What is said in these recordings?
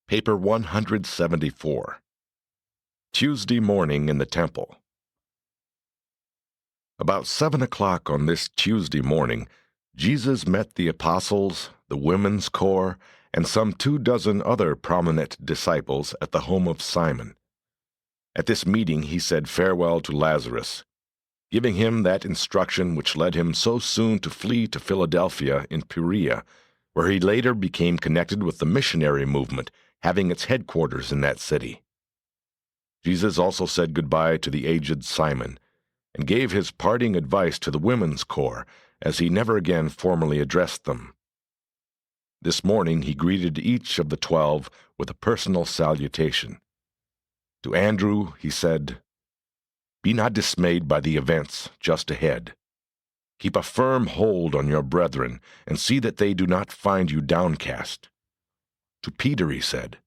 Paper 174. Tuesday morning in the temple. About 7 o'clock on this Tuesday morning, Jesus met the apostles, the women's corps, and some 24 other prominent disciples at the home of Simon. At this meeting he said farewell to Lazarus, giving him that instruction which led him so soon to flee to Philadelphia in Perea, where he later became connected with the missionary movement, having its headquarters in that city. Jesus also said goodbye to the aged Simon, and gave his parting advice to the women's corps, as he never again formally addressed them. This morning he greeted each of the 12 with a personal salutation. To Andrew he said, "Be not dismayed by the events just ahead. Keep a firm hold on your brethren, and see that they do not find you downcast." To Peter he said,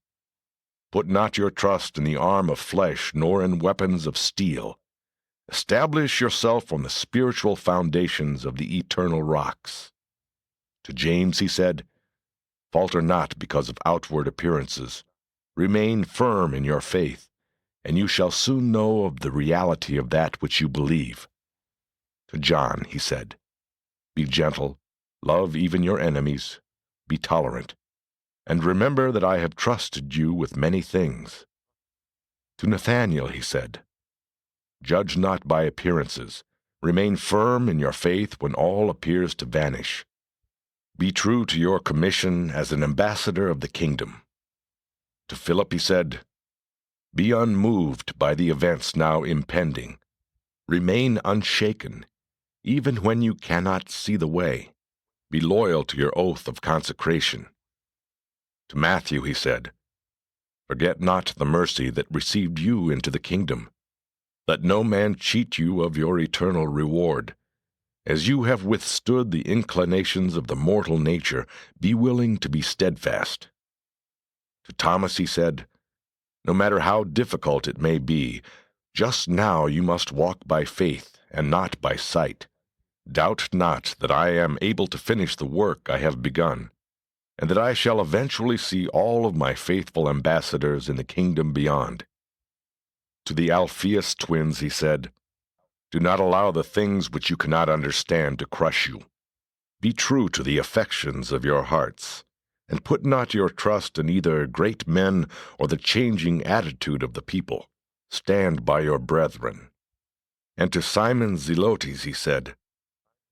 "Put not your trust in the arm of flesh, nor in weapons of steel. Establish yourself on the spiritual foundations of the eternal rocks." To James he said, "Falter not because of outward appearances. Remain firm in your faith, and you shall soon know of the reality of that which you believe." To John he said, "Be gentle, love even your enemies, be tolerant, and remember that I have trusted you with many things." To Nathanael he said, "Judge not by appearances. Remain firm in your faith when all appears to vanish. Be true to your commission as an ambassador of the kingdom." To Philip he said, "Be unmoved by the events now impending. Remain unshaken, even when you cannot see the way. Be loyal to your oath of consecration." To Matthew he said, "Forget not the mercy that received you into the kingdom. Let no man cheat you of your eternal reward. As you have withstood the inclinations of the mortal nature, be willing to be steadfast." To Thomas he said, "No matter how difficult it may be, just now you must walk by faith and not by sight. Doubt not that I am able to finish the work I have begun, and that I shall eventually see all of my faithful ambassadors in the kingdom beyond." To the Alphaeus twins he said, "Do not allow the things which you cannot understand to crush you. Be true to the affections of your hearts, and put not your trust in either great men or the changing attitude of the people. Stand by your brethren." And to Simon Zelotes he said,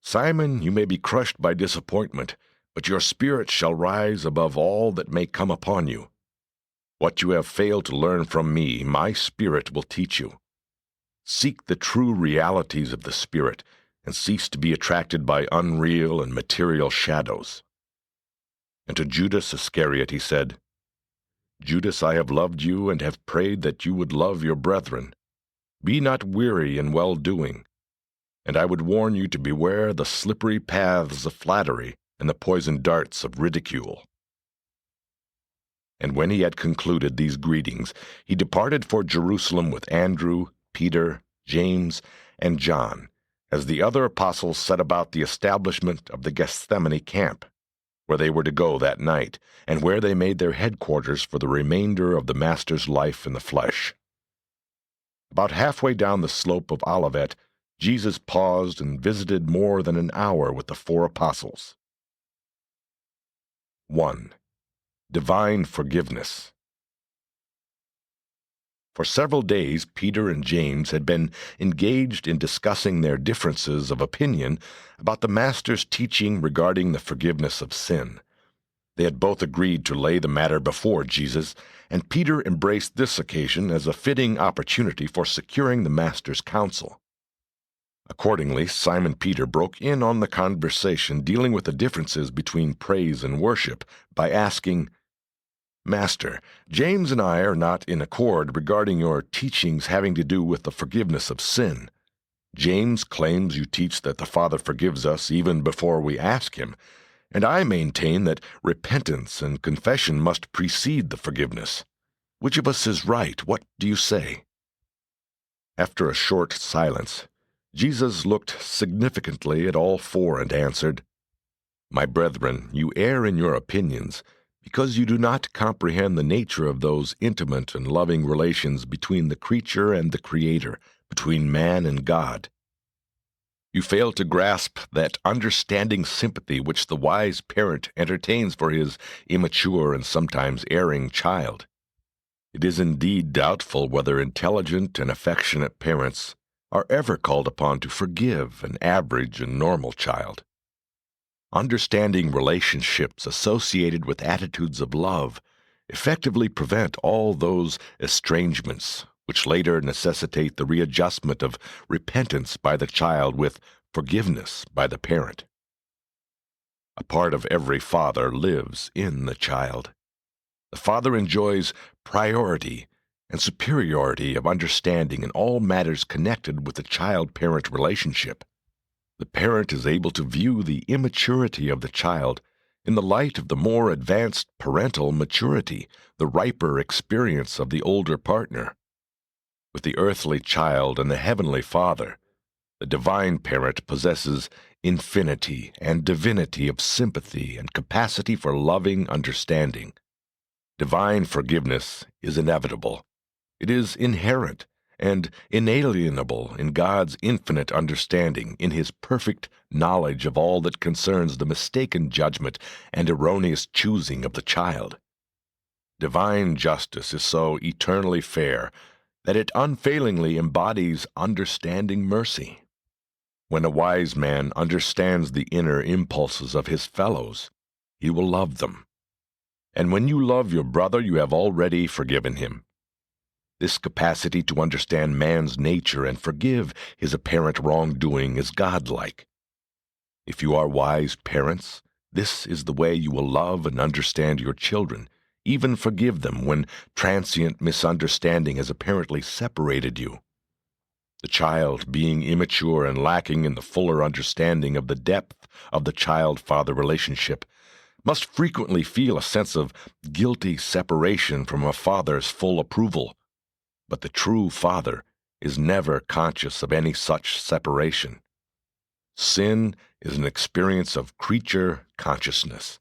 "Simon, you may be crushed by disappointment, but your spirit shall rise above all that may come upon you. What you have failed to learn from me, my Spirit will teach you. Seek the true realities of the Spirit, and cease to be attracted by unreal and material shadows." And to Judas Iscariot he said, "Judas, I have loved you and have prayed that you would love your brethren. Be not weary in well-doing. And I would warn you to beware the slippery paths of flattery and the poisoned darts of ridicule." And when he had concluded these greetings, he departed for Jerusalem with Andrew, Peter, James, and John, as the other apostles set about the establishment of the Gethsemane camp, where they were to go that night, and where they made their headquarters for the remainder of the Master's life in the flesh. About halfway down the slope of Olivet, Jesus paused and visited more than an hour with the 4 apostles. 1. Divine Forgiveness. For several days, Peter and James had been engaged in discussing their differences of opinion about the Master's teaching regarding the forgiveness of sin. They had both agreed to lay the matter before Jesus, and Peter embraced this occasion as a fitting opportunity for securing the Master's counsel. Accordingly, Simon Peter broke in on the conversation dealing with the differences between praise and worship by asking, "Master, James and I are not in accord regarding your teachings having to do with the forgiveness of sin. James claims you teach that the Father forgives us even before we ask him, and I maintain that repentance and confession must precede the forgiveness. Which of us is right? What do you say?" After a short silence, Jesus looked significantly at all 4 and answered, "My brethren, you err in your opinions, because you do not comprehend the nature of those intimate and loving relations between the creature and the Creator, between man and God. You fail to grasp that understanding sympathy which the wise parent entertains for his immature and sometimes erring child. It is indeed doubtful whether intelligent and affectionate parents are ever called upon to forgive an average and normal child. Understanding relationships associated with attitudes of love effectively prevent all those estrangements which later necessitate the readjustment of repentance by the child with forgiveness by the parent. A part of every father lives in the child. The father enjoys priority and superiority of understanding in all matters connected with the child-parent relationship. The parent is able to view the immaturity of the child in the light of the more advanced parental maturity, the riper experience of the older partner. With the earthly child and the heavenly Father, the divine parent possesses infinity and divinity of sympathy and capacity for loving understanding. Divine forgiveness is inevitable. It is inherent and inalienable in God's infinite understanding, in His perfect knowledge of all that concerns the mistaken judgment and erroneous choosing of the child. Divine justice is so eternally fair that it unfailingly embodies understanding mercy. When a wise man understands the inner impulses of his fellows, he will love them. And when you love your brother, you have already forgiven him. This capacity to understand man's nature and forgive his apparent wrongdoing is godlike. If you are wise parents, this is the way you will love and understand your children, even forgive them when transient misunderstanding has apparently separated you. The child, being immature and lacking in the fuller understanding of the depth of the child-father relationship, must frequently feel a sense of guilty separation from a father's full approval. But the true father is never conscious of any such separation. Sin is an experience of creature consciousness.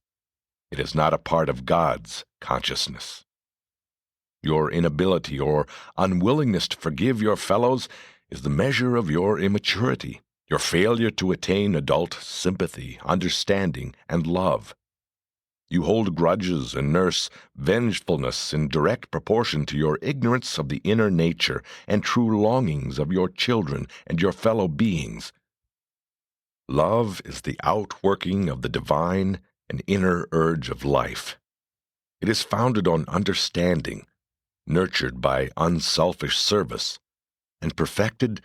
It is not a part of God's consciousness. Your inability or unwillingness to forgive your fellows is the measure of your immaturity, your failure to attain adult sympathy, understanding, and love. You hold grudges and nurse vengefulness in direct proportion to your ignorance of the inner nature and true longings of your children and your fellow beings. Love is the outworking of the divine and inner urge of life. It is founded on understanding, nurtured by unselfish service, and perfected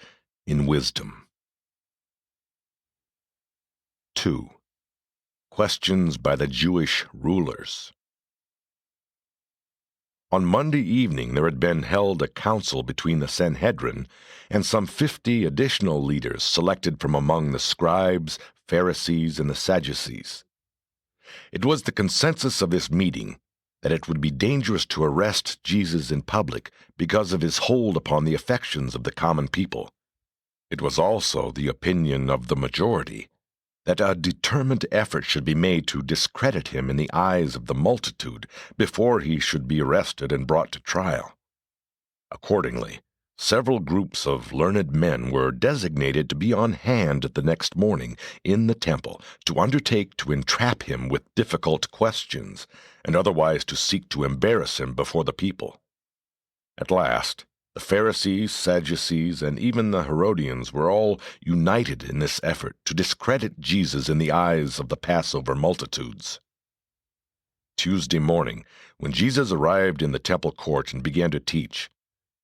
in wisdom. 2. Questions by the Jewish rulers. On Monday evening there had been held a council between the Sanhedrin and some 50 additional leaders selected from among the scribes, Pharisees, and the Sadducees. It was the consensus of this meeting that it would be dangerous to arrest Jesus in public because of his hold upon the affections of the common people. It was also the opinion of the majority that a determined effort should be made to discredit him in the eyes of the multitude before he should be arrested and brought to trial. Accordingly, several groups of learned men were designated to be on hand the next morning in the temple to undertake to entrap him with difficult questions and otherwise to seek to embarrass him before the people. At last, the Pharisees, Sadducees, and even the Herodians were all united in this effort to discredit Jesus in the eyes of the Passover multitudes. Tuesday morning, when Jesus arrived in the temple court and began to teach,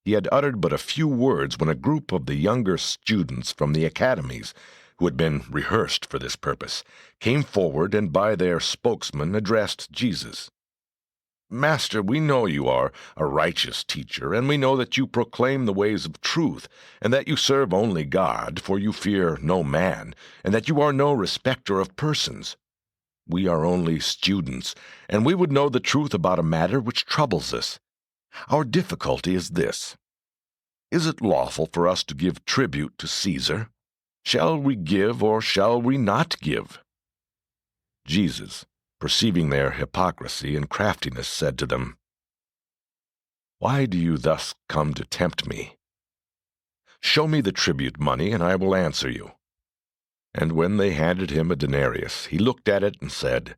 he had uttered but a few words when a group of the younger students from the academies, who had been rehearsed for this purpose, came forward and by their spokesman addressed Jesus. "Master, we know you are a righteous teacher, and we know that you proclaim the ways of truth, and that you serve only God, for you fear no man, and that you are no respecter of persons. We are only students, and we would know the truth about a matter which troubles us. Our difficulty is this: is it lawful for us to give tribute to Caesar? Shall we give or shall we not give?" Jesus, perceiving their hypocrisy and craftiness, said to them, "Why do you thus come to tempt me? Show me the tribute money, and I will answer you." And when they handed him a denarius, he looked at it and said,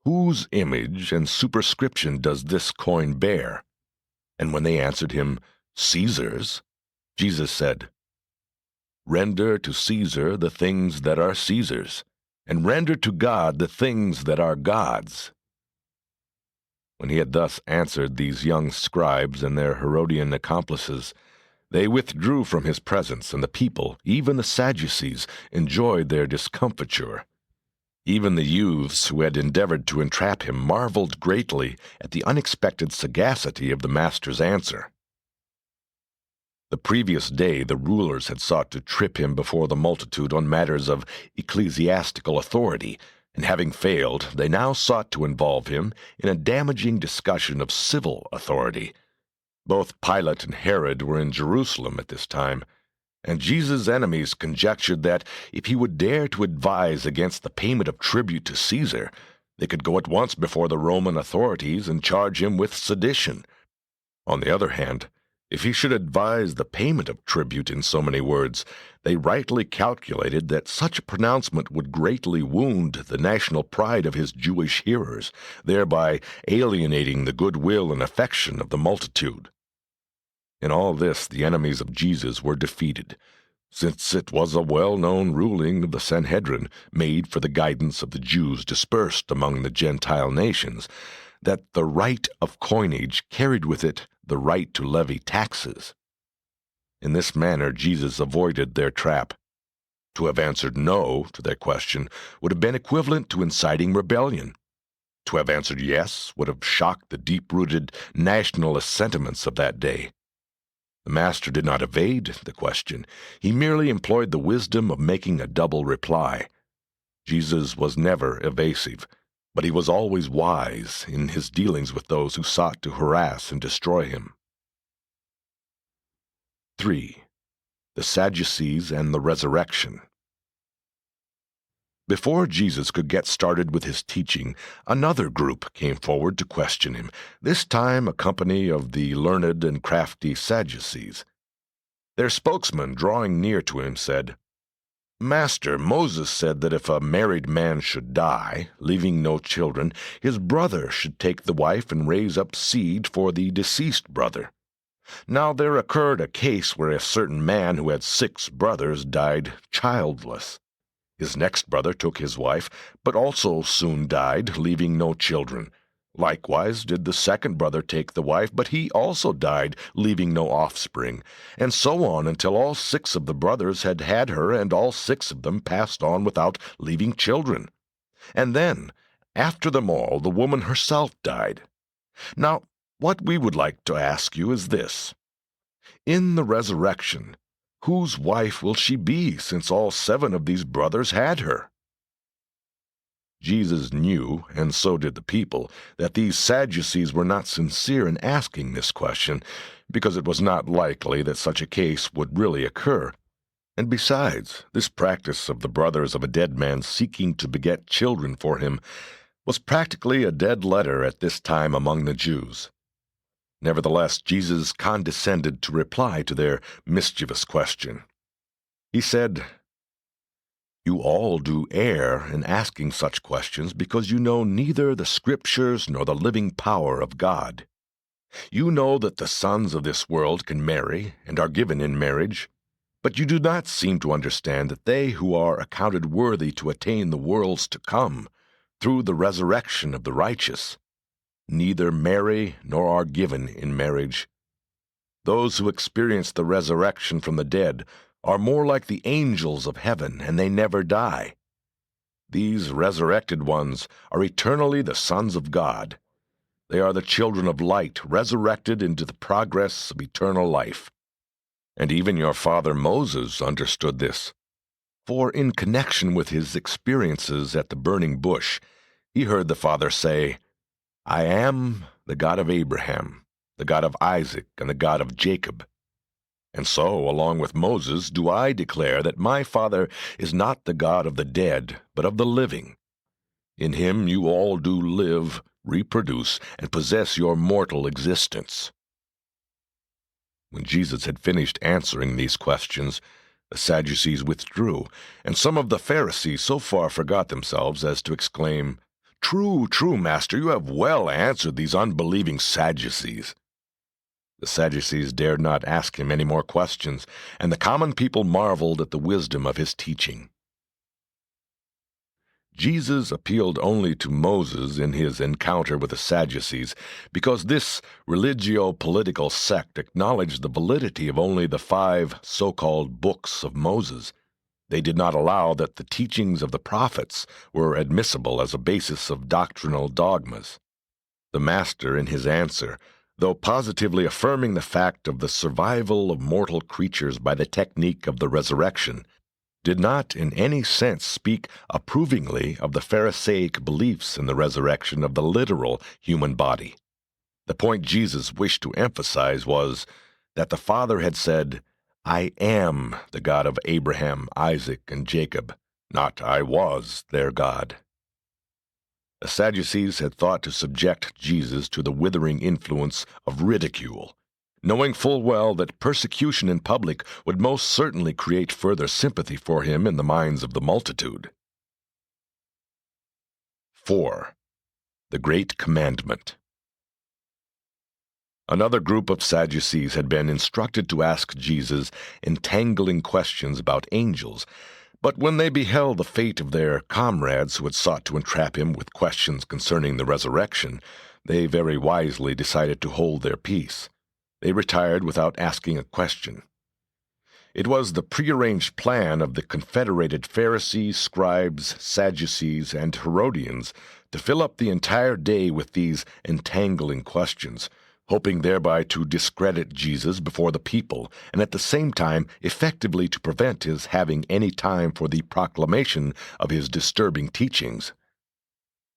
"Whose image and superscription does this coin bear?" And when they answered him, "Caesar's," Jesus said, "Render to Caesar the things that are Caesar's, and render to God the things that are God's." When he had thus answered these young scribes and their Herodian accomplices, they withdrew from his presence, and the people, even the Sadducees, enjoyed their discomfiture. Even the youths who had endeavored to entrap him marveled greatly at the unexpected sagacity of the master's answer. The previous day the rulers had sought to trip him before the multitude on matters of ecclesiastical authority, and having failed, they now sought to involve him in a damaging discussion of civil authority. Both Pilate and Herod were in Jerusalem at this time, and Jesus' enemies conjectured that if he would dare to advise against the payment of tribute to Caesar, they could go at once before the Roman authorities and charge him with sedition. On the other hand, if he should advise the payment of tribute in so many words, they rightly calculated that such a pronouncement would greatly wound the national pride of his Jewish hearers, thereby alienating the goodwill and affection of the multitude. In all this the enemies of Jesus were defeated, since it was a well-known ruling of the Sanhedrin, made for the guidance of the Jews dispersed among the Gentile nations, that the right of coinage carried with it the right to levy taxes. In this manner Jesus avoided their trap. To have answered no to their question would have been equivalent to inciting rebellion. To have answered yes would have shocked the deep-rooted nationalist sentiments of that day. The master did not evade the question. He merely employed the wisdom of making a double reply. Jesus was never evasive, but he was always wise in his dealings with those who sought to harass and destroy him. 3. The Sadducees and the Resurrection. Before Jesus could get started with his teaching, another group came forward to question him, this time a company of the learned and crafty Sadducees. Their spokesman, drawing near to him, said, "Master, Moses said that if a married man should die, leaving no children, his brother should take the wife and raise up seed for the deceased brother. Now there occurred a case where a certain man who had 6 brothers died childless. His next brother took his wife, but also soon died, leaving no children. Likewise did the second brother take the wife, but he also died, leaving no offspring, and so on until all 6 of the brothers had had her, and all 6 of them passed on without leaving children. And then, after them all, the woman herself died. Now, what we would like to ask you is this. In the resurrection, whose wife will she be, since all 7 of these brothers had her?" Jesus knew, and so did the people, that these Sadducees were not sincere in asking this question, because it was not likely that such a case would really occur. And besides, this practice of the brothers of a dead man seeking to beget children for him was practically a dead letter at this time among the Jews. Nevertheless, Jesus condescended to reply to their mischievous question. He said, "You all do err in asking such questions because you know neither the Scriptures nor the living power of God. You know that the sons of this world can marry and are given in marriage, but you do not seem to understand that they who are accounted worthy to attain the worlds to come, through the resurrection of the righteous, neither marry nor are given in marriage. Those who experience the resurrection from the dead are more like the angels of heaven, and they never die. These resurrected ones are eternally the sons of God. They are the children of light, resurrected into the progress of eternal life. And even your father Moses understood this, for in connection with his experiences at the burning bush, he heard the Father say, 'I am the God of Abraham, the God of Isaac, and the God of Jacob.' And so, along with Moses, do I declare that my Father is not the God of the dead, but of the living. In him you all do live, reproduce, and possess your mortal existence." When Jesus had finished answering these questions, the Sadducees withdrew, and some of the Pharisees so far forgot themselves as to exclaim, "True, true, Master, you have well answered these unbelieving Sadducees." The Sadducees dared not ask him any more questions, and the common people marveled at the wisdom of his teaching. Jesus appealed only to Moses in his encounter with the Sadducees because this religio-political sect acknowledged the validity of only the 5 so-called books of Moses. They did not allow that the teachings of the prophets were admissible as a basis of doctrinal dogmas. The Master, in his answer, though positively affirming the fact of the survival of mortal creatures by the technique of the resurrection, did not in any sense speak approvingly of the Pharisaic beliefs in the resurrection of the literal human body. The point Jesus wished to emphasize was that the Father had said, "I am the God of Abraham, Isaac, and Jacob," not "I was their God." The Sadducees had thought to subject Jesus to the withering influence of ridicule, knowing full well that persecution in public would most certainly create further sympathy for him in the minds of the multitude. 4. The Great Commandment. Another group of Sadducees had been instructed to ask Jesus entangling questions about angels, but when they beheld the fate of their comrades who had sought to entrap him with questions concerning the resurrection, they very wisely decided to hold their peace. They retired without asking a question. It was the prearranged plan of the confederated Pharisees, scribes, Sadducees, and Herodians to fill up the entire day with these entangling questions, hoping thereby to discredit Jesus before the people, and at the same time effectively to prevent his having any time for the proclamation of his disturbing teachings.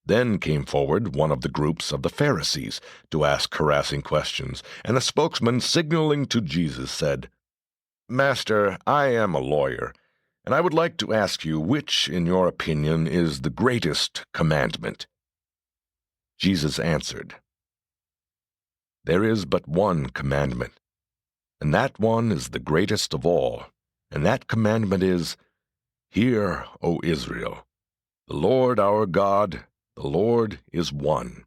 Then came forward one of the groups of the Pharisees to ask harassing questions, and the spokesman, signaling to Jesus, said, "Master, I am a lawyer, and I would like to ask you which, in your opinion, is the greatest commandment." Jesus answered, "There is but one commandment, and that one is the greatest of all, and that commandment is, 'Hear, O Israel, the Lord our God, the Lord is one.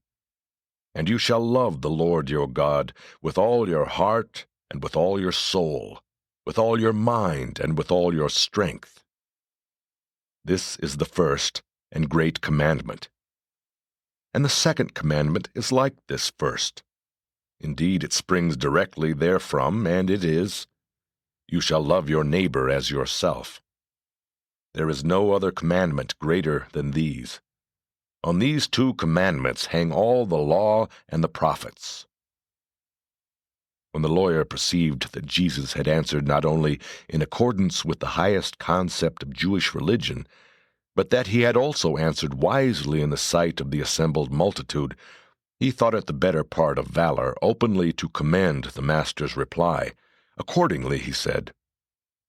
And you shall love the Lord your God with all your heart, and with all your soul, with all your mind, and with all your strength.' This is the first and great commandment. And the second commandment is like this first. Indeed, it springs directly therefrom, and it is, 'You shall love your neighbor as yourself.' There is no other commandment greater than these. On these 2 commandments hang all the law and the prophets." When the lawyer perceived that Jesus had answered not only in accordance with the highest concept of Jewish religion, but that he had also answered wisely in the sight of the assembled multitude, he thought it the better part of valor openly to commend the Master's reply. Accordingly he said,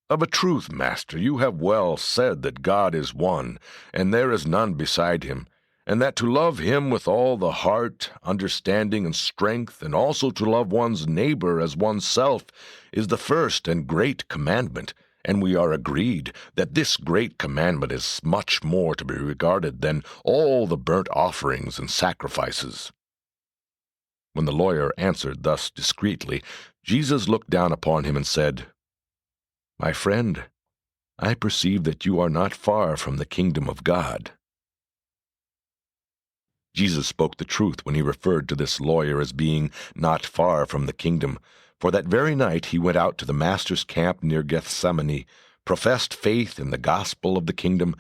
"Of a truth, Master, you have well said that God is one, and there is none beside him, and that to love him with all the heart, understanding, and strength, and also to love one's neighbor as oneself, is the first and great commandment, and we are agreed that this great commandment is much more to be regarded than all the burnt offerings and sacrifices." When the lawyer answered thus discreetly, Jesus looked down upon him and said, "My friend, I perceive that you are not far from the kingdom of God." Jesus spoke the truth when he referred to this lawyer as being not far from the kingdom, for that very night he went out to the Master's camp near Gethsemane, professed faith in the gospel of the kingdom,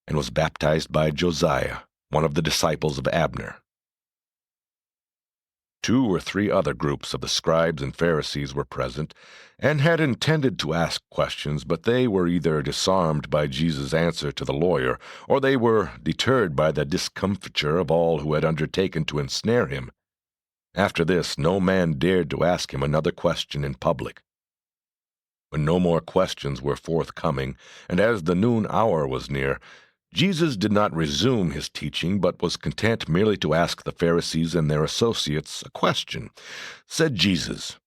and was baptized by Josiah, one of the disciples of Abner. 2 or 3 other groups of the scribes and Pharisees were present, and had intended to ask questions, but they were either disarmed by Jesus' answer to the lawyer, or they were deterred by the discomfiture of all who had undertaken to ensnare him. After this, no man dared to ask him another question in public. When no more questions were forthcoming, and as the noon hour was near, Jesus did not resume his teaching, but was content merely to ask the Pharisees and their associates a question. Said Jesus,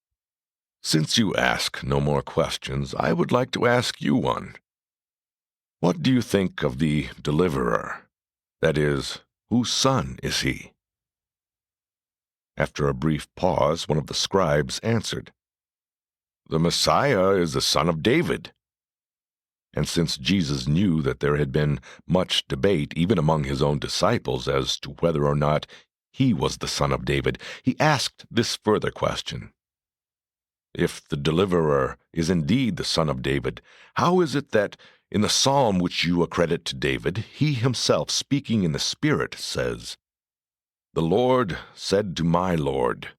"Since you ask no more questions, I would like to ask you one. What do you think of the deliverer? That is, whose son is he?" After a brief pause, one of the scribes answered, "The Messiah is the son of David." And since Jesus knew that there had been much debate even among his own disciples as to whether or not he was the son of David, he asked this further question. If the deliverer is indeed the son of David, how is it that in the psalm which you accredit to David, he himself, speaking in the Spirit, says, "The Lord said to my Lord,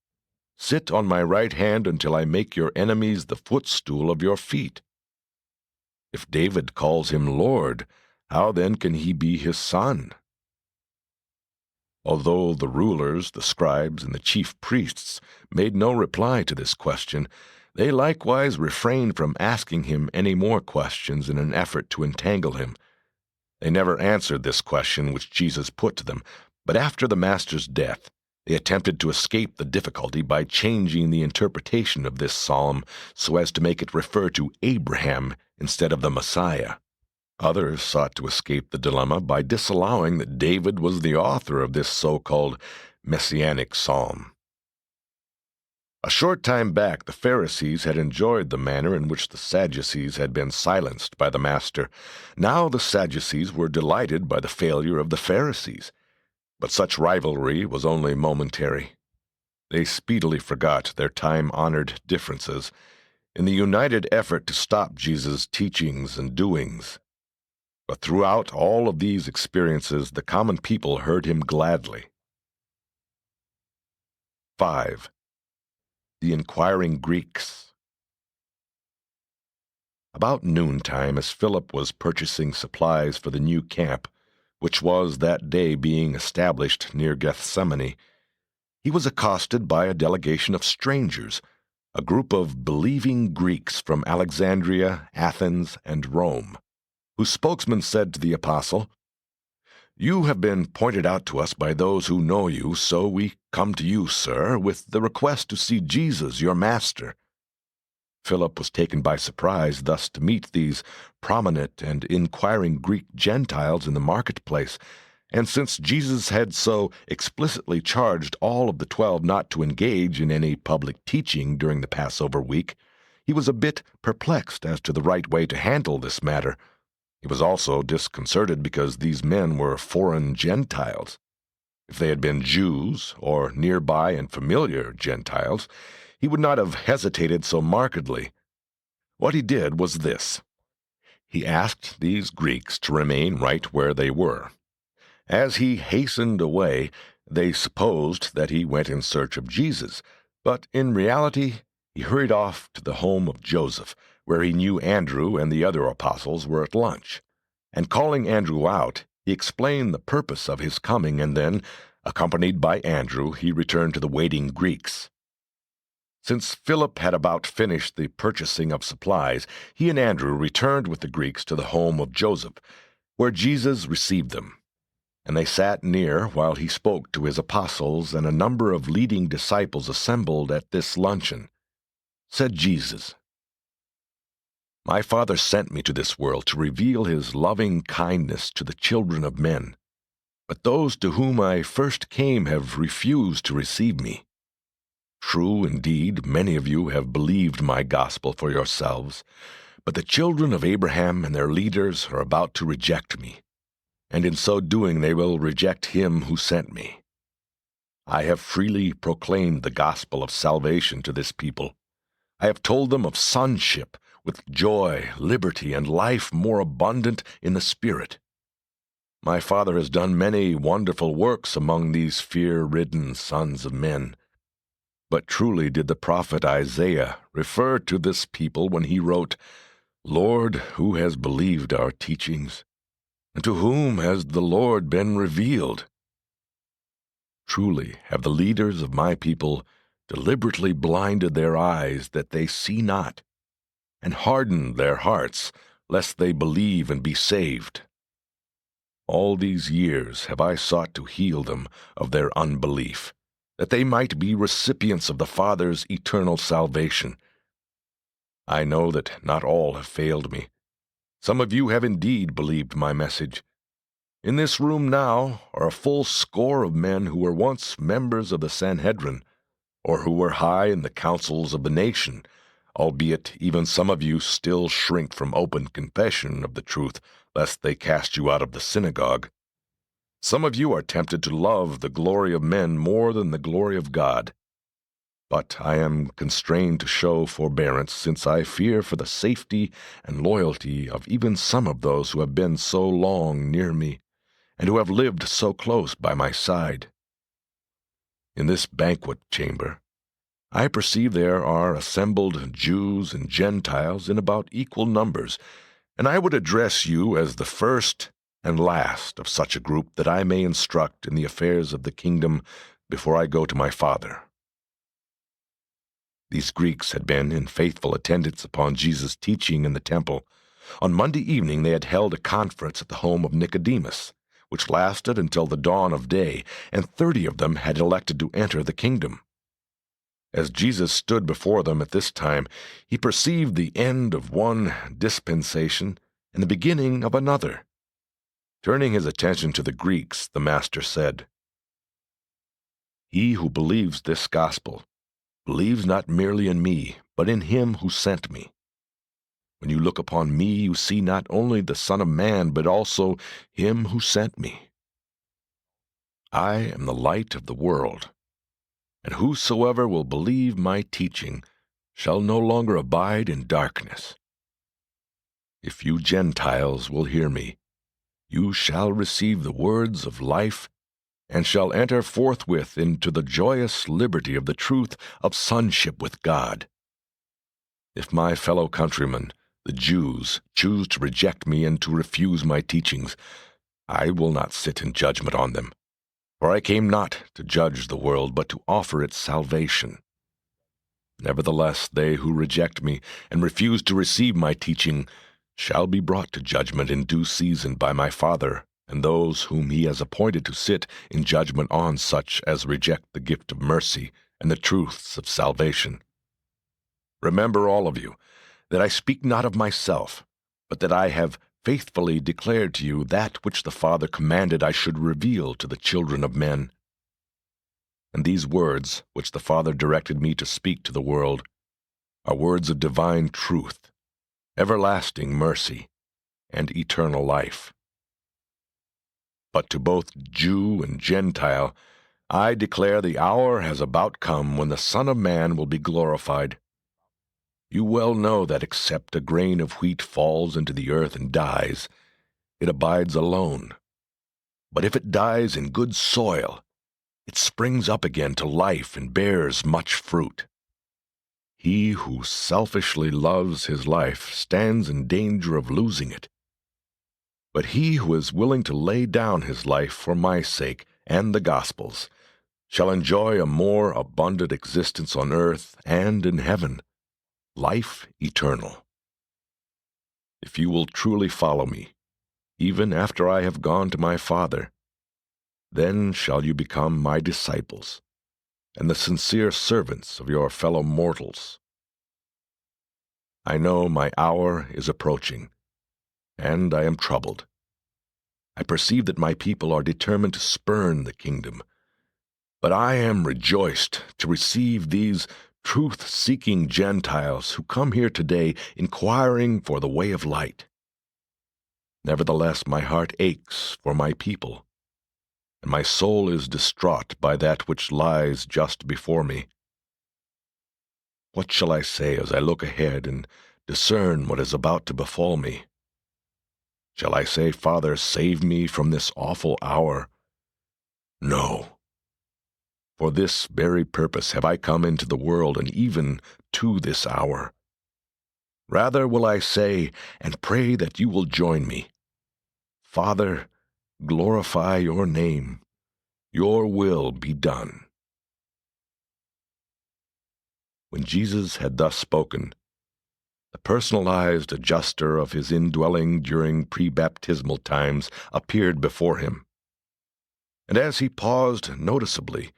sit on my right hand until I make your enemies the footstool of your feet"? If David calls him Lord, how then can he be his son? Although the rulers, the scribes, and the chief priests made no reply to this question, they likewise refrained from asking him any more questions in an effort to entangle him. They never answered this question which Jesus put to them, but after the Master's death, they attempted to escape the difficulty by changing the interpretation of this psalm so as to make it refer to Abraham instead of the Messiah. Others sought to escape the dilemma by disallowing that David was the author of this so-called messianic psalm. A short time back, the Pharisees had enjoyed the manner in which the Sadducees had been silenced by the Master. Now the Sadducees were delighted by the failure of the Pharisees. But such rivalry was only momentary. They speedily forgot their time-honored differences in the united effort to stop Jesus' teachings and doings. But throughout all of these experiences, the common people heard him gladly. 5. The Inquiring Greeks. About noontime, as Philip was purchasing supplies for the new camp, which was that day being established near Gethsemane, he was accosted by a delegation of strangers, a group of believing Greeks from Alexandria, Athens, and Rome, whose spokesman said to the apostle, "You have been pointed out to us by those who know you, so we come to you, sir, with the request to see Jesus, your master." Philip was taken by surprise thus to meet these prominent and inquiring Greek Gentiles in the marketplace, and since Jesus had so explicitly charged all of the 12 not to engage in any public teaching during the Passover week, he was a bit perplexed as to the right way to handle this matter. He was also disconcerted because these men were foreign Gentiles. If they had been Jews, or nearby and familiar Gentiles, he would not have hesitated so markedly. What he did was this. He asked these Greeks to remain right where they were. As he hastened away, they supposed that he went in search of Jesus, but in reality he hurried off to the home of Joseph, where he knew Andrew and the other apostles were at lunch. And calling Andrew out, he explained the purpose of his coming, and then, accompanied by Andrew, he returned to the waiting Greeks. Since Philip had about finished the purchasing of supplies, he and Andrew returned with the Greeks to the home of Joseph, where Jesus received them. And they sat near while he spoke to his apostles, and a number of leading disciples assembled at this luncheon. Said Jesus, "My Father sent me to this world to reveal his loving kindness to the children of men. But those to whom I first came have refused to receive me. True, indeed, many of you have believed my gospel for yourselves, but the children of Abraham and their leaders are about to reject me, and in so doing they will reject him who sent me. I have freely proclaimed the gospel of salvation to this people. I have told them of sonship, with joy, liberty, and life more abundant in the Spirit. My Father has done many wonderful works among these fear-ridden sons of men. But truly did the prophet Isaiah refer to this people when he wrote, 'Lord, who has believed our teachings? And to whom has the Lord been revealed?' Truly have the leaders of my people deliberately blinded their eyes that they see not, and hardened their hearts lest they believe and be saved." All these years have I sought to heal them of their unbelief, that they might be recipients of the Father's eternal salvation. I know that not all have failed me. Some of you have indeed believed my message. In this room now are a full score of men who were once members of the Sanhedrin, or who were high in the councils of the nation, albeit even some of you still shrink from open confession of the truth, lest they cast you out of the synagogue. Some of you are tempted to love the glory of men more than the glory of God. But I am constrained to show forbearance, since I fear for the safety and loyalty of even some of those who have been so long near me, and who have lived so close by my side. In this banquet chamber, I perceive there are assembled Jews and Gentiles in about equal numbers, and I would address you as the first and last of such a group, that I may instruct in the affairs of the kingdom before I go to my Father. These Greeks had been in faithful attendance upon Jesus' teaching in the temple. On Monday evening they had held a conference at the home of Nicodemus, which lasted until the dawn of day, and 30 of them had elected to enter the kingdom. As Jesus stood before them at this time, he perceived the end of one dispensation and the beginning of another. Turning his attention to the Greeks, the Master said, "He who believes this gospel believes not merely in me, but in him who sent me. When you look upon me, you see not only the Son of Man, but also him who sent me. I am the light of the world, and whosoever will believe my teaching shall no longer abide in darkness. If you Gentiles will hear me, you shall receive the words of life, and shall enter forthwith into the joyous liberty of the truth of sonship with God. If my fellow countrymen, the Jews, choose to reject me and to refuse my teachings, I will not sit in judgment on them. For I came not to judge the world, but to offer it salvation. Nevertheless, they who reject me and refuse to receive my teaching shall be brought to judgment in due season by my Father, and those whom he has appointed to sit in judgment on such as reject the gift of mercy and the truths of salvation. Remember, all of you, that I speak not of myself, but that I have faithfully declared to you that which the Father commanded I should reveal to the children of men. And these words, which the Father directed me to speak to the world, are words of divine truth, everlasting mercy, and eternal life. But to both Jew and Gentile I declare the hour has about come when the Son of Man will be glorified. You well know that except a grain of wheat falls into the earth and dies, it abides alone. But if it dies in good soil, it springs up again to life and bears much fruit. He who selfishly loves his life stands in danger of losing it. But he who is willing to lay down his life for my sake and the gospel's shall enjoy a more abundant existence on earth and in heaven, life eternal. If you will truly follow me, even after I have gone to my Father, then shall you become my disciples, and the sincere servants of your fellow mortals. I know my hour is approaching, and I am troubled. I perceive that my people are determined to spurn the kingdom, but I am rejoiced to receive these truth-seeking Gentiles who come here today inquiring for the way of light. Nevertheless, my heart aches for my people, and my soul is distraught by that which lies just before me. What shall I say as I look ahead and discern what is about to befall me? Shall I say, Father, save me from this awful hour? No. For this very purpose have I come into the world, and even to this hour. Rather will I say, and pray that you will join me, Father, glorify your name. Your will be done. When Jesus had thus spoken, The personalized adjuster of his indwelling during pre-baptismal times appeared before him. And as he paused noticeably,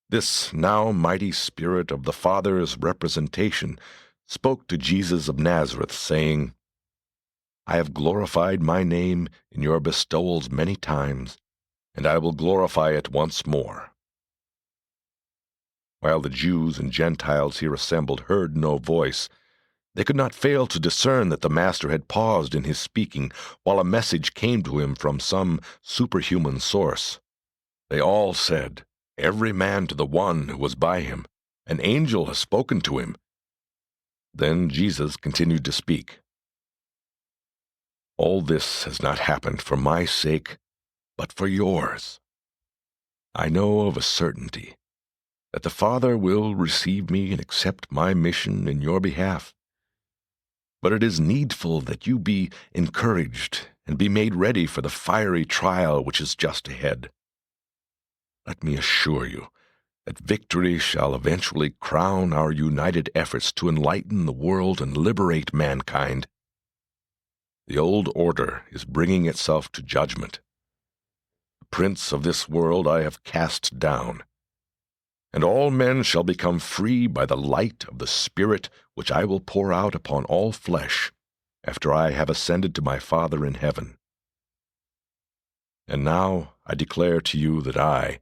this now mighty Spirit of the Father's representation spoke to Jesus of Nazareth, saying, I have glorified my name in your bestowals many times, and I will glorify it once more. While the Jews and Gentiles here assembled heard no voice, they could not fail to discern that the Master had paused in his speaking while a message came to him from some superhuman source. They all said, every man to the one who was by him, an angel has spoken to him. Then Jesus continued to speak. All this has not happened for my sake, but for yours. I know of a certainty that the Father will receive me and accept my mission in your behalf. But it is needful that you be encouraged and be made ready for the fiery trial which is just ahead. Let me assure you that victory shall eventually crown our united efforts to enlighten the world and liberate mankind. The old order is bringing itself to judgment. The prince of this world I have cast down, and all men shall become free by the light of the Spirit which I will pour out upon all flesh after I have ascended to my Father in heaven. And now I declare to you that I,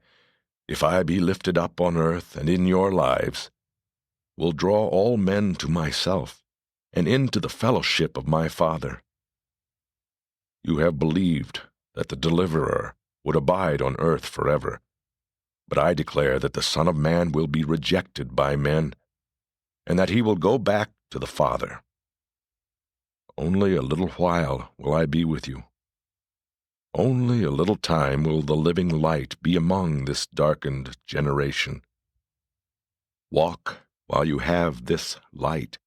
if I be lifted up on earth and in your lives, will draw all men to myself and into the fellowship of my Father. You have believed that the Deliverer would abide on earth forever, but I declare that the Son of Man will be rejected by men, and that he will go back to the Father. Only a little while will I be with you. Only a little time will the living light be among this darkened generation. Walk while you have this light,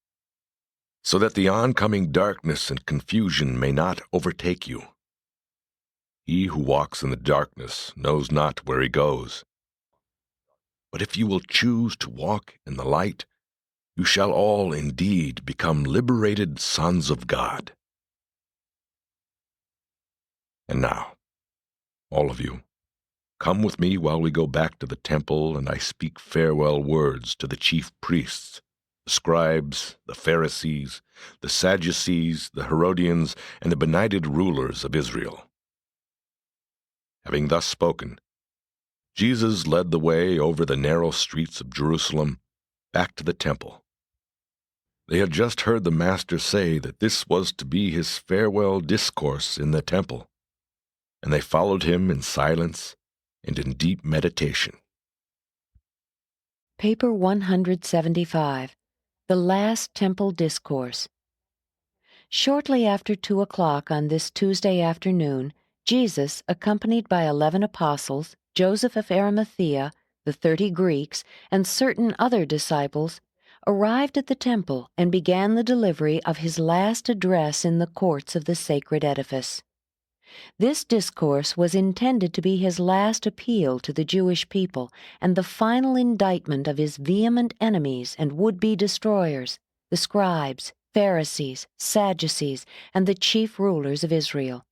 so that the oncoming darkness and confusion may not overtake you. He who walks in the darkness knows not where he goes. But if you will choose to walk in the light, you shall all indeed become liberated sons of God. And now, all of you, come with me while we go back to the temple and I speak farewell words to the chief priests, the scribes, the Pharisees, the Sadducees, the Herodians, and the benighted rulers of Israel. Having thus spoken, Jesus led the way over the narrow streets of Jerusalem back to the temple. They had just heard the Master say that this was to be his farewell discourse in the temple, and they followed him in silence and in deep meditation. Paper 175, The Last Temple Discourse. Shortly after 2 o'clock on this Tuesday afternoon, Jesus, accompanied by 11 apostles, Joseph of Arimathea, the 30 Greeks, and certain other disciples, arrived at the temple and began the delivery of his last address in the courts of the sacred edifice. This discourse was intended to be his last appeal to the Jewish people and the final indictment of his vehement enemies and would-be destroyers, the scribes, Pharisees, Sadducees, and the chief rulers of Israel.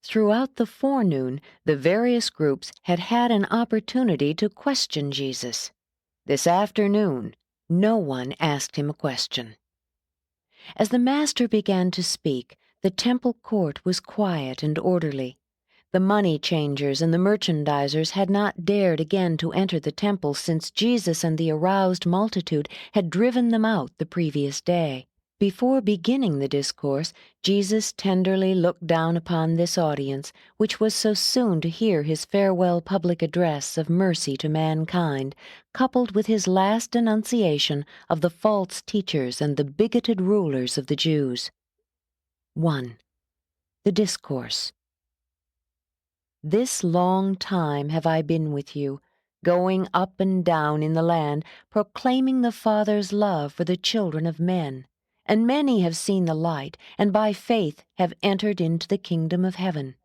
Throughout the forenoon, the various groups had had an opportunity to question Jesus. This afternoon, no one asked him a question. As the Master began to speak, the temple court was quiet and orderly. The money changers and the merchandisers had not dared again to enter the temple since Jesus and the aroused multitude had driven them out the previous day. Before beginning the discourse, Jesus tenderly looked down upon this audience, which was so soon to hear his farewell public address of mercy to mankind, coupled with his last denunciation of the false teachers and the bigoted rulers of the Jews. 1. The Discourse. This long time have I been with you, going up and down in the land, proclaiming the Father's love for the children of men. And many have seen the light, and by faith have entered into the kingdom of heaven.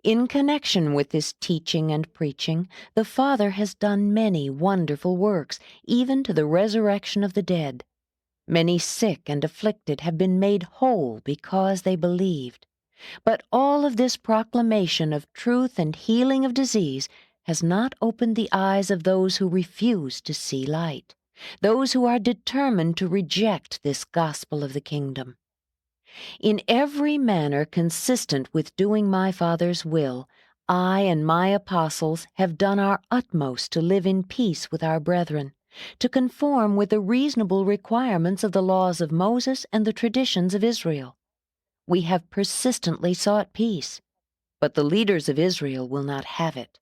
In connection with this teaching and preaching, the Father has done many wonderful works, even to the resurrection of the dead. Many sick and afflicted have been made whole because they believed. But all of this proclamation of truth and healing of disease has not opened the eyes of those who refuse to see light, those who are determined to reject this gospel of the kingdom. In every manner consistent with doing my Father's will, I and my apostles have done our utmost to live in peace with our brethren, to conform with the reasonable requirements of the laws of Moses and the traditions of Israel. We have persistently sought peace, but the leaders of Israel will not have it.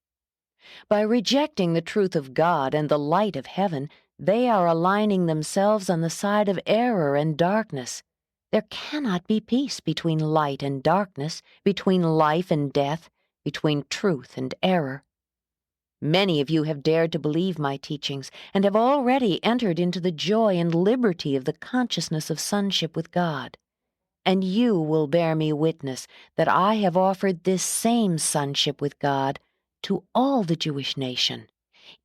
By rejecting the truth of God and the light of heaven, they are aligning themselves on the side of error and darkness. There cannot be peace between light and darkness, between life and death, between truth and error. Many of you have dared to believe my teachings and have already entered into the joy and liberty of the consciousness of sonship with God. And you will bear me witness that I have offered this same sonship with God to all the Jewish nation,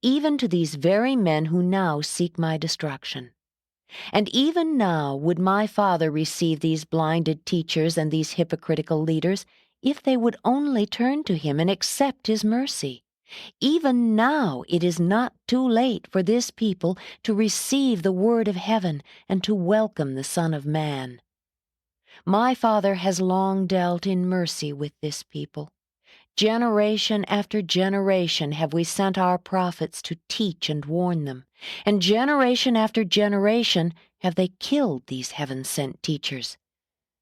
even to these very men who now seek my destruction. And even now would my Father receive these blinded teachers and these hypocritical leaders if they would only turn to him and accept his mercy. Even now it is not too late for this people to receive the word of heaven and to welcome the Son of Man. My Father has long dealt in mercy with this people. Generation after generation have we sent our prophets to teach and warn them, and generation after generation have they killed these heaven-sent teachers.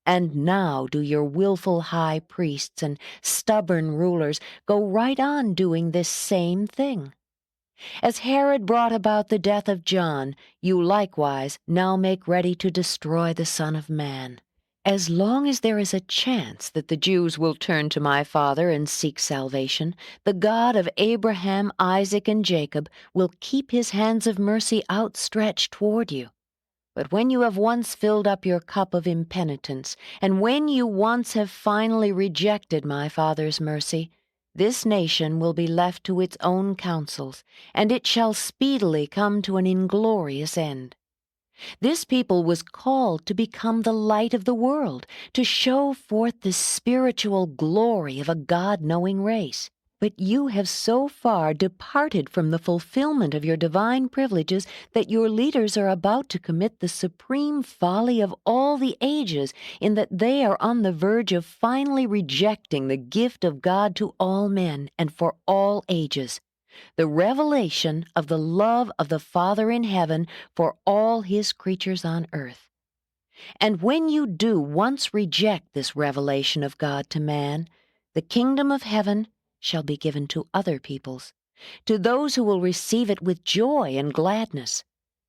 And now do your willful high priests and stubborn rulers go right on doing this same thing. As Herod brought about the death of John, you likewise now make ready to destroy the Son of Man. As long as there is a chance that the Jews will turn to my Father and seek salvation, the God of Abraham, Isaac, and Jacob will keep his hands of mercy outstretched toward you. But when you have once filled up your cup of impenitence, and when you once have finally rejected my Father's mercy, this nation will be left to its own counsels, and it shall speedily come to an inglorious end. This people was called to become the light of the world, to show forth the spiritual glory of a God-knowing race. But you have so far departed from the fulfillment of your divine privileges that your leaders are about to commit the supreme folly of all the ages, in that they are on the verge of finally rejecting the gift of God to all men and for all ages, the revelation of the love of the Father in heaven for all his creatures on earth. And when you do once reject this revelation of God to man, the kingdom of heaven shall be given to other peoples, to those who will receive it with joy and gladness.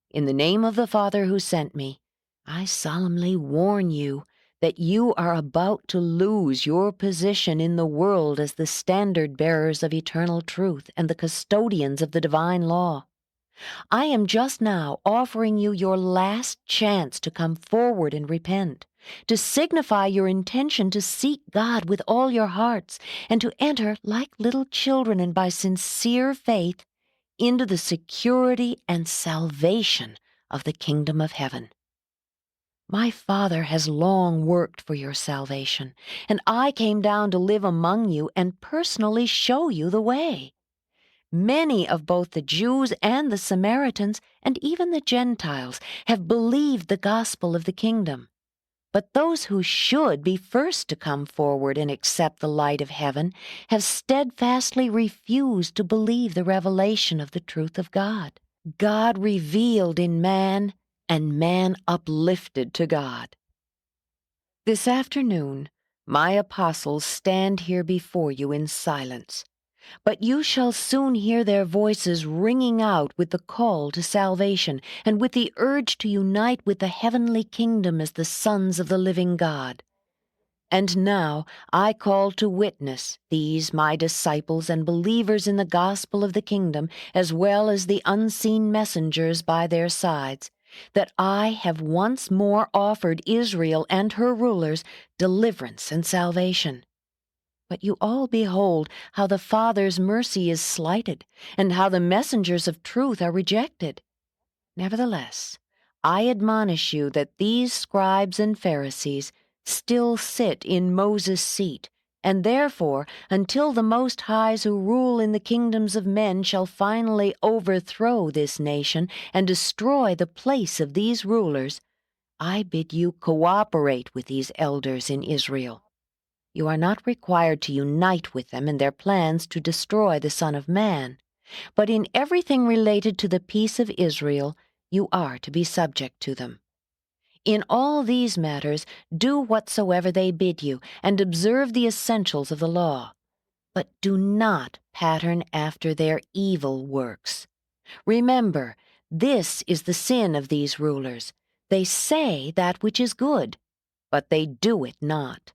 In the name of the Father who sent me, I solemnly warn you that you are about to lose your position in the world as the standard-bearers of eternal truth and the custodians of the divine law. I am just now offering you your last chance to come forward and repent, to signify your intention to seek God with all your hearts, and to enter, like little children and by sincere faith, into the security and salvation of the kingdom of heaven. My Father has long worked for your salvation, and I came down to live among you and personally show you the way. Many of both the Jews and the Samaritans, and even the Gentiles, have believed the gospel of the kingdom. But those who should be first to come forward and accept the light of heaven have steadfastly refused to believe the revelation of the truth of God. God revealed in man, and man uplifted to God. This afternoon, my apostles stand here before you in silence. But you shall soon hear their voices ringing out with the call to salvation and with the urge to unite with the heavenly kingdom as the sons of the living God. And now I call to witness these my disciples and believers in the gospel of the kingdom, as well as the unseen messengers by their sides, that I have once more offered Israel and her rulers deliverance and salvation. But you all behold how the Father's mercy is slighted, and how the messengers of truth are rejected. Nevertheless, I admonish you that these scribes and Pharisees still sit in Moses' seat, and therefore, until the Most Highs who rule in the kingdoms of men shall finally overthrow this nation and destroy the place of these rulers, I bid you cooperate with these elders in Israel. You are not required to unite with them in their plans to destroy the Son of Man, but in everything related to the peace of Israel, you are to be subject to them. In all these matters, do whatsoever they bid you, and observe the essentials of the law. But do not pattern after their evil works. Remember, this is the sin of these rulers. They say that which is good, but they do it not.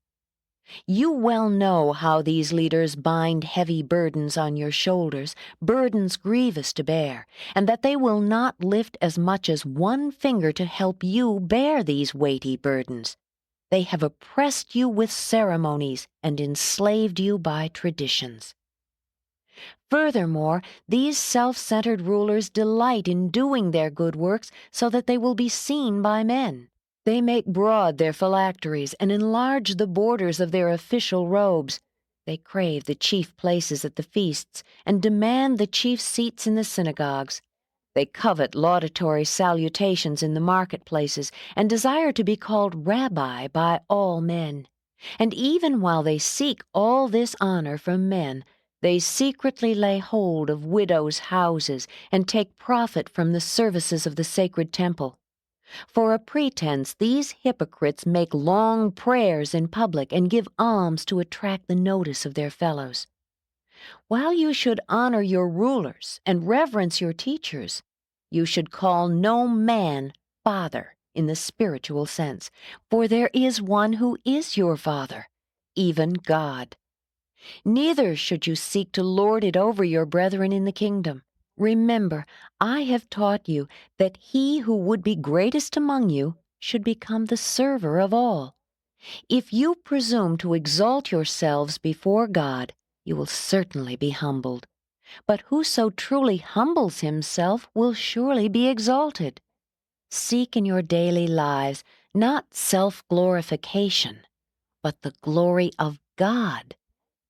You well know how these leaders bind heavy burdens on your shoulders, burdens grievous to bear, and that they will not lift as much as one finger to help you bear these weighty burdens. They have oppressed you with ceremonies and enslaved you by traditions. Furthermore, these self-centered rulers delight in doing their good works so that they will be seen by men. They make broad their phylacteries and enlarge the borders of their official robes. They crave the chief places at the feasts and demand the chief seats in the synagogues. They covet laudatory salutations in the marketplaces and desire to be called rabbi by all men. And even while they seek all this honor from men, they secretly lay hold of widows' houses and take profit from the services of the sacred temple. For a pretense, these hypocrites make long prayers in public and give alms to attract the notice of their fellows. While you should honor your rulers and reverence your teachers, you should call no man father in the spiritual sense, for there is one who is your Father, even God. Neither should you seek to lord it over your brethren in the kingdom. Remember, I have taught you that he who would be greatest among you should become the server of all. If you presume to exalt yourselves before God, you will certainly be humbled. But whoso truly humbles himself will surely be exalted. Seek in your daily lives not self-glorification, but the glory of God.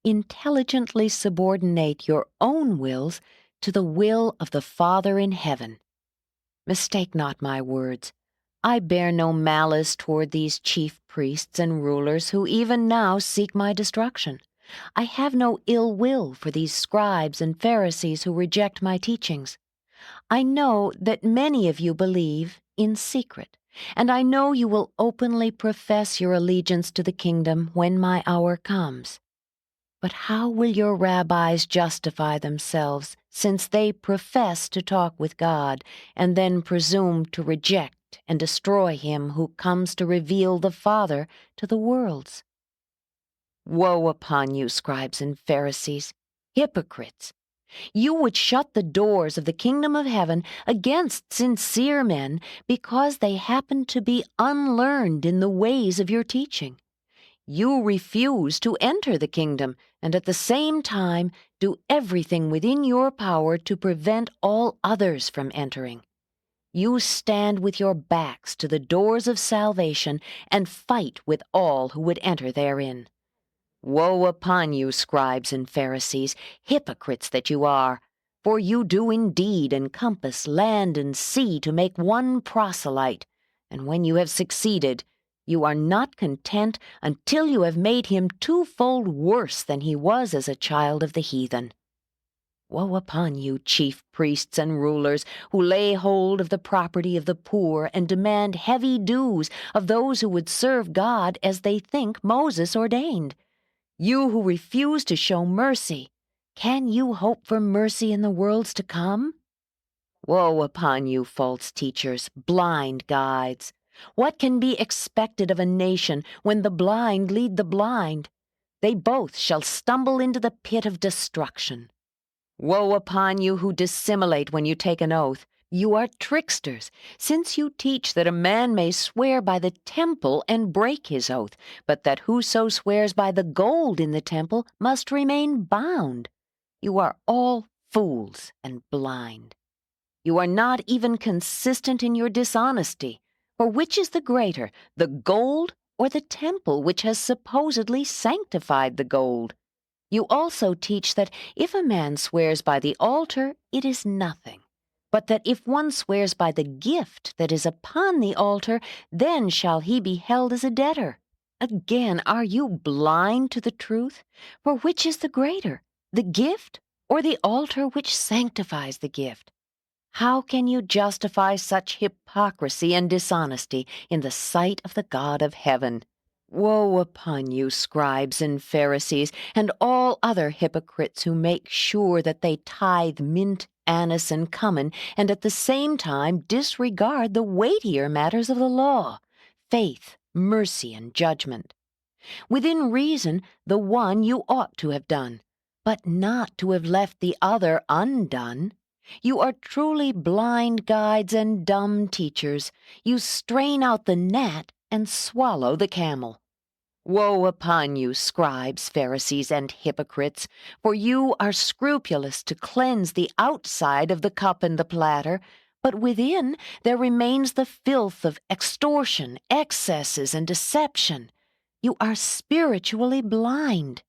Intelligently subordinate your own wills to the will of the Father in heaven. Mistake not my words. I bear no malice toward these chief priests and rulers who even now seek my destruction. I have no ill will for these scribes and Pharisees who reject my teachings. I know that many of you believe in secret, and I know you will openly profess your allegiance to the kingdom when my hour comes. But how will your rabbis justify themselves, since they profess to talk with God and then presume to reject and destroy him who comes to reveal the Father to the worlds? Woe upon you, scribes and Pharisees, hypocrites! You would shut the doors of the kingdom of heaven against sincere men because they happen to be unlearned in the ways of your teaching. You refuse to enter the kingdom, and at the same time do everything within your power to prevent all others from entering. You stand with your backs to the doors of salvation and fight with all who would enter therein. Woe upon you, scribes and Pharisees, hypocrites that you are! For you do indeed encompass land and sea to make one proselyte, and when you have succeeded, you are not content until you have made him twofold worse than he was as a child of the heathen. Woe upon you, chief priests and rulers, who lay hold of the property of the poor and demand heavy dues of those who would serve God as they think Moses ordained. You who refuse to show mercy, can you hope for mercy in the worlds to come? Woe upon you, false teachers, blind guides! What can be expected of a nation when the blind lead the blind? They both shall stumble into the pit of destruction. Woe upon you who dissimulate when you take an oath! You are tricksters, since you teach that a man may swear by the temple and break his oath, but that whoso swears by the gold in the temple must remain bound. You are all fools and blind. You are not even consistent in your dishonesty. For which is the greater, the gold or the temple which has supposedly sanctified the gold? You also teach that if a man swears by the altar, it is nothing, but that if one swears by the gift that is upon the altar, then shall he be held as a debtor. Again, are you blind to the truth? For which is the greater, the gift or the altar which sanctifies the gift? How can you justify such hypocrisy and dishonesty in the sight of the God of heaven? Woe upon you, scribes and Pharisees, and all other hypocrites who make sure that they tithe mint, anise, and cumin, and at the same time disregard the weightier matters of the law, faith, mercy, and judgment. Within reason, the one you ought to have done, but not to have left the other undone. You are truly blind guides and dumb teachers. You strain out the gnat and swallow the camel. Woe upon you, scribes, Pharisees, and hypocrites, for you are scrupulous to cleanse the outside of the cup and the platter, but within there remains the filth of extortion, excesses, and deception. You are spiritually blind.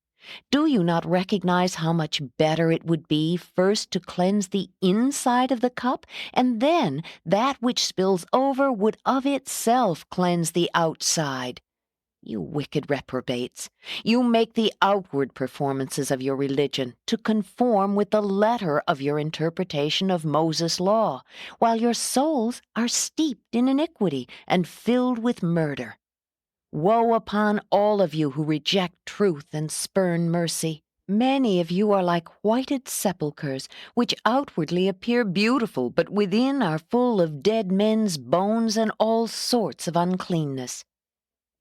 Do you not recognize how much better it would be first to cleanse the inside of the cup, and then that which spills over would of itself cleanse the outside? You wicked reprobates, you make the outward performances of your religion to conform with the letter of your interpretation of Moses' law, while your souls are steeped in iniquity and filled with murder. Woe upon all of you who reject truth and spurn mercy. Many of you are like whited sepulchres, which outwardly appear beautiful, but within are full of dead men's bones and all sorts of uncleanness.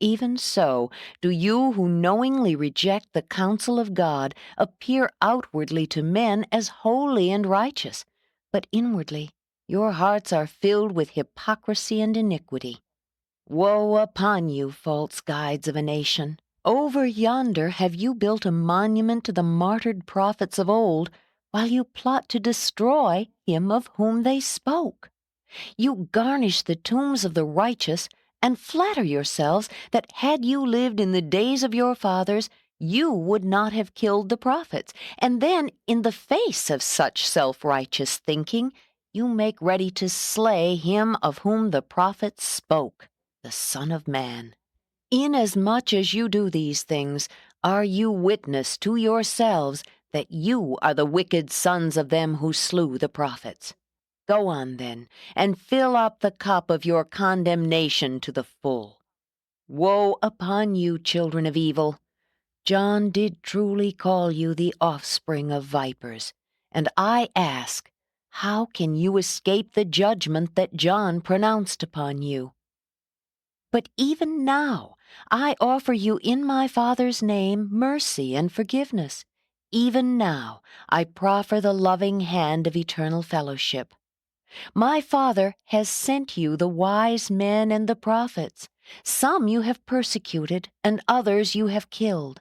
Even so do you who knowingly reject the counsel of God appear outwardly to men as holy and righteous, but inwardly your hearts are filled with hypocrisy and iniquity. Woe upon you, false guides of a nation! Over yonder have you built a monument to the martyred prophets of old, while you plot to destroy him of whom they spoke. You garnish the tombs of the righteous, and flatter yourselves that had you lived in the days of your fathers, you would not have killed the prophets. And then, in the face of such self-righteous thinking, you make ready to slay him of whom the prophets spoke, the Son of Man. Inasmuch as you do these things, are you witness to yourselves that you are the wicked sons of them who slew the prophets. Go on, then, and fill up the cup of your condemnation to the full. Woe upon you, children of evil! John did truly call you the offspring of vipers, and I ask, how can you escape the judgment that John pronounced upon you? But even now I offer you in my Father's name mercy and forgiveness. Even now I proffer the loving hand of eternal fellowship. My Father has sent you the wise men and the prophets. Some you have persecuted, and others you have killed.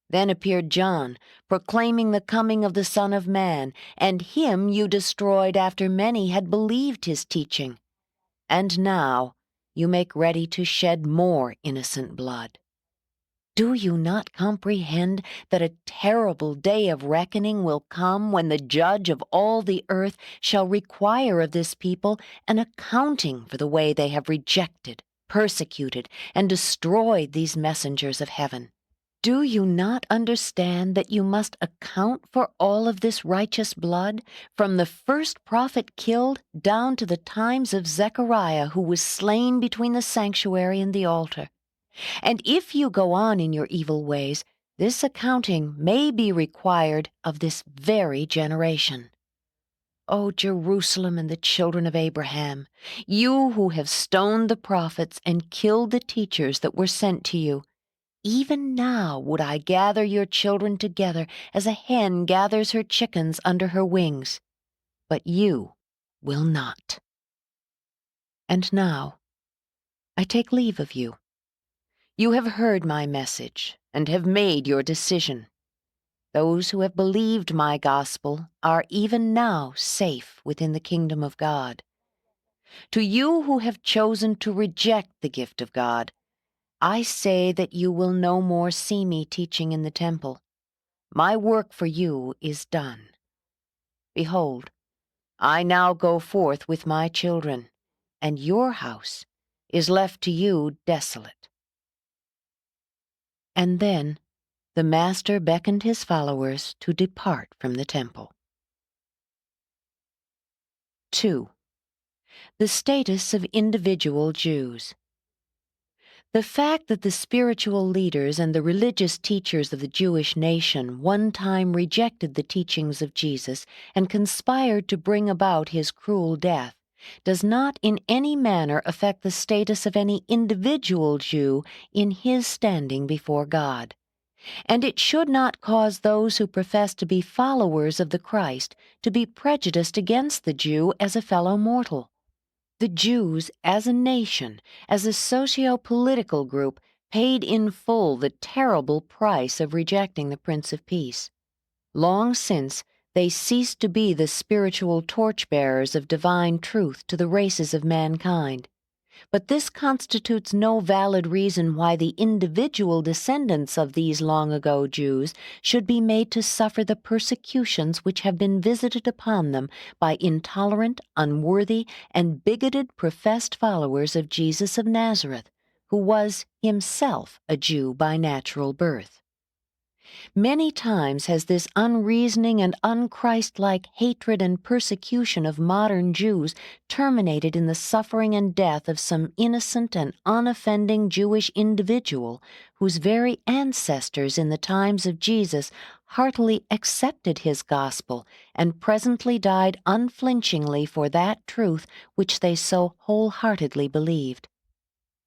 Then appeared John, proclaiming the coming of the Son of Man, and him you destroyed after many had believed his teaching. And now you make ready to shed more innocent blood. Do you not comprehend that a terrible day of reckoning will come when the judge of all the earth shall require of this people an accounting for the way they have rejected, persecuted, and destroyed these messengers of heaven? Do you not understand that you must account for all of this righteous blood, from the first prophet killed down to the times of Zechariah, who was slain between the sanctuary and the altar? And if you go on in your evil ways, this accounting may be required of this very generation. O Jerusalem and the children of Abraham, you who have stoned the prophets and killed the teachers that were sent to you, even now would I gather your children together as a hen gathers her chickens under her wings. But you will not. And now I take leave of you. You have heard my message and have made your decision. Those who have believed my gospel are even now safe within the kingdom of God. To you who have chosen to reject the gift of God, I say that you will no more see me teaching in the temple. My work for you is done. Behold, I now go forth with my children, and your house is left to you desolate. And then the Master beckoned his followers to depart from the temple. 2. The status of individual Jews. The fact that the spiritual leaders and the religious teachers of the Jewish nation one time rejected the teachings of Jesus and conspired to bring about his cruel death does not in any manner affect the status of any individual Jew in his standing before God. And it should not cause those who profess to be followers of the Christ to be prejudiced against the Jew as a fellow mortal. The Jews, as a nation, as a socio-political group, paid in full the terrible price of rejecting the Prince of Peace. Long since, they ceased to be the spiritual torchbearers of divine truth to the races of mankind. But this constitutes no valid reason why the individual descendants of these long-ago Jews should be made to suffer the persecutions which have been visited upon them by intolerant, unworthy, and bigoted professed followers of Jesus of Nazareth, who was himself a Jew by natural birth. Many times has this unreasoning and unchristlike hatred and persecution of modern Jews terminated in the suffering and death of some innocent and unoffending Jewish individual whose very ancestors in the times of Jesus heartily accepted his gospel and presently died unflinchingly for that truth which they so wholeheartedly believed.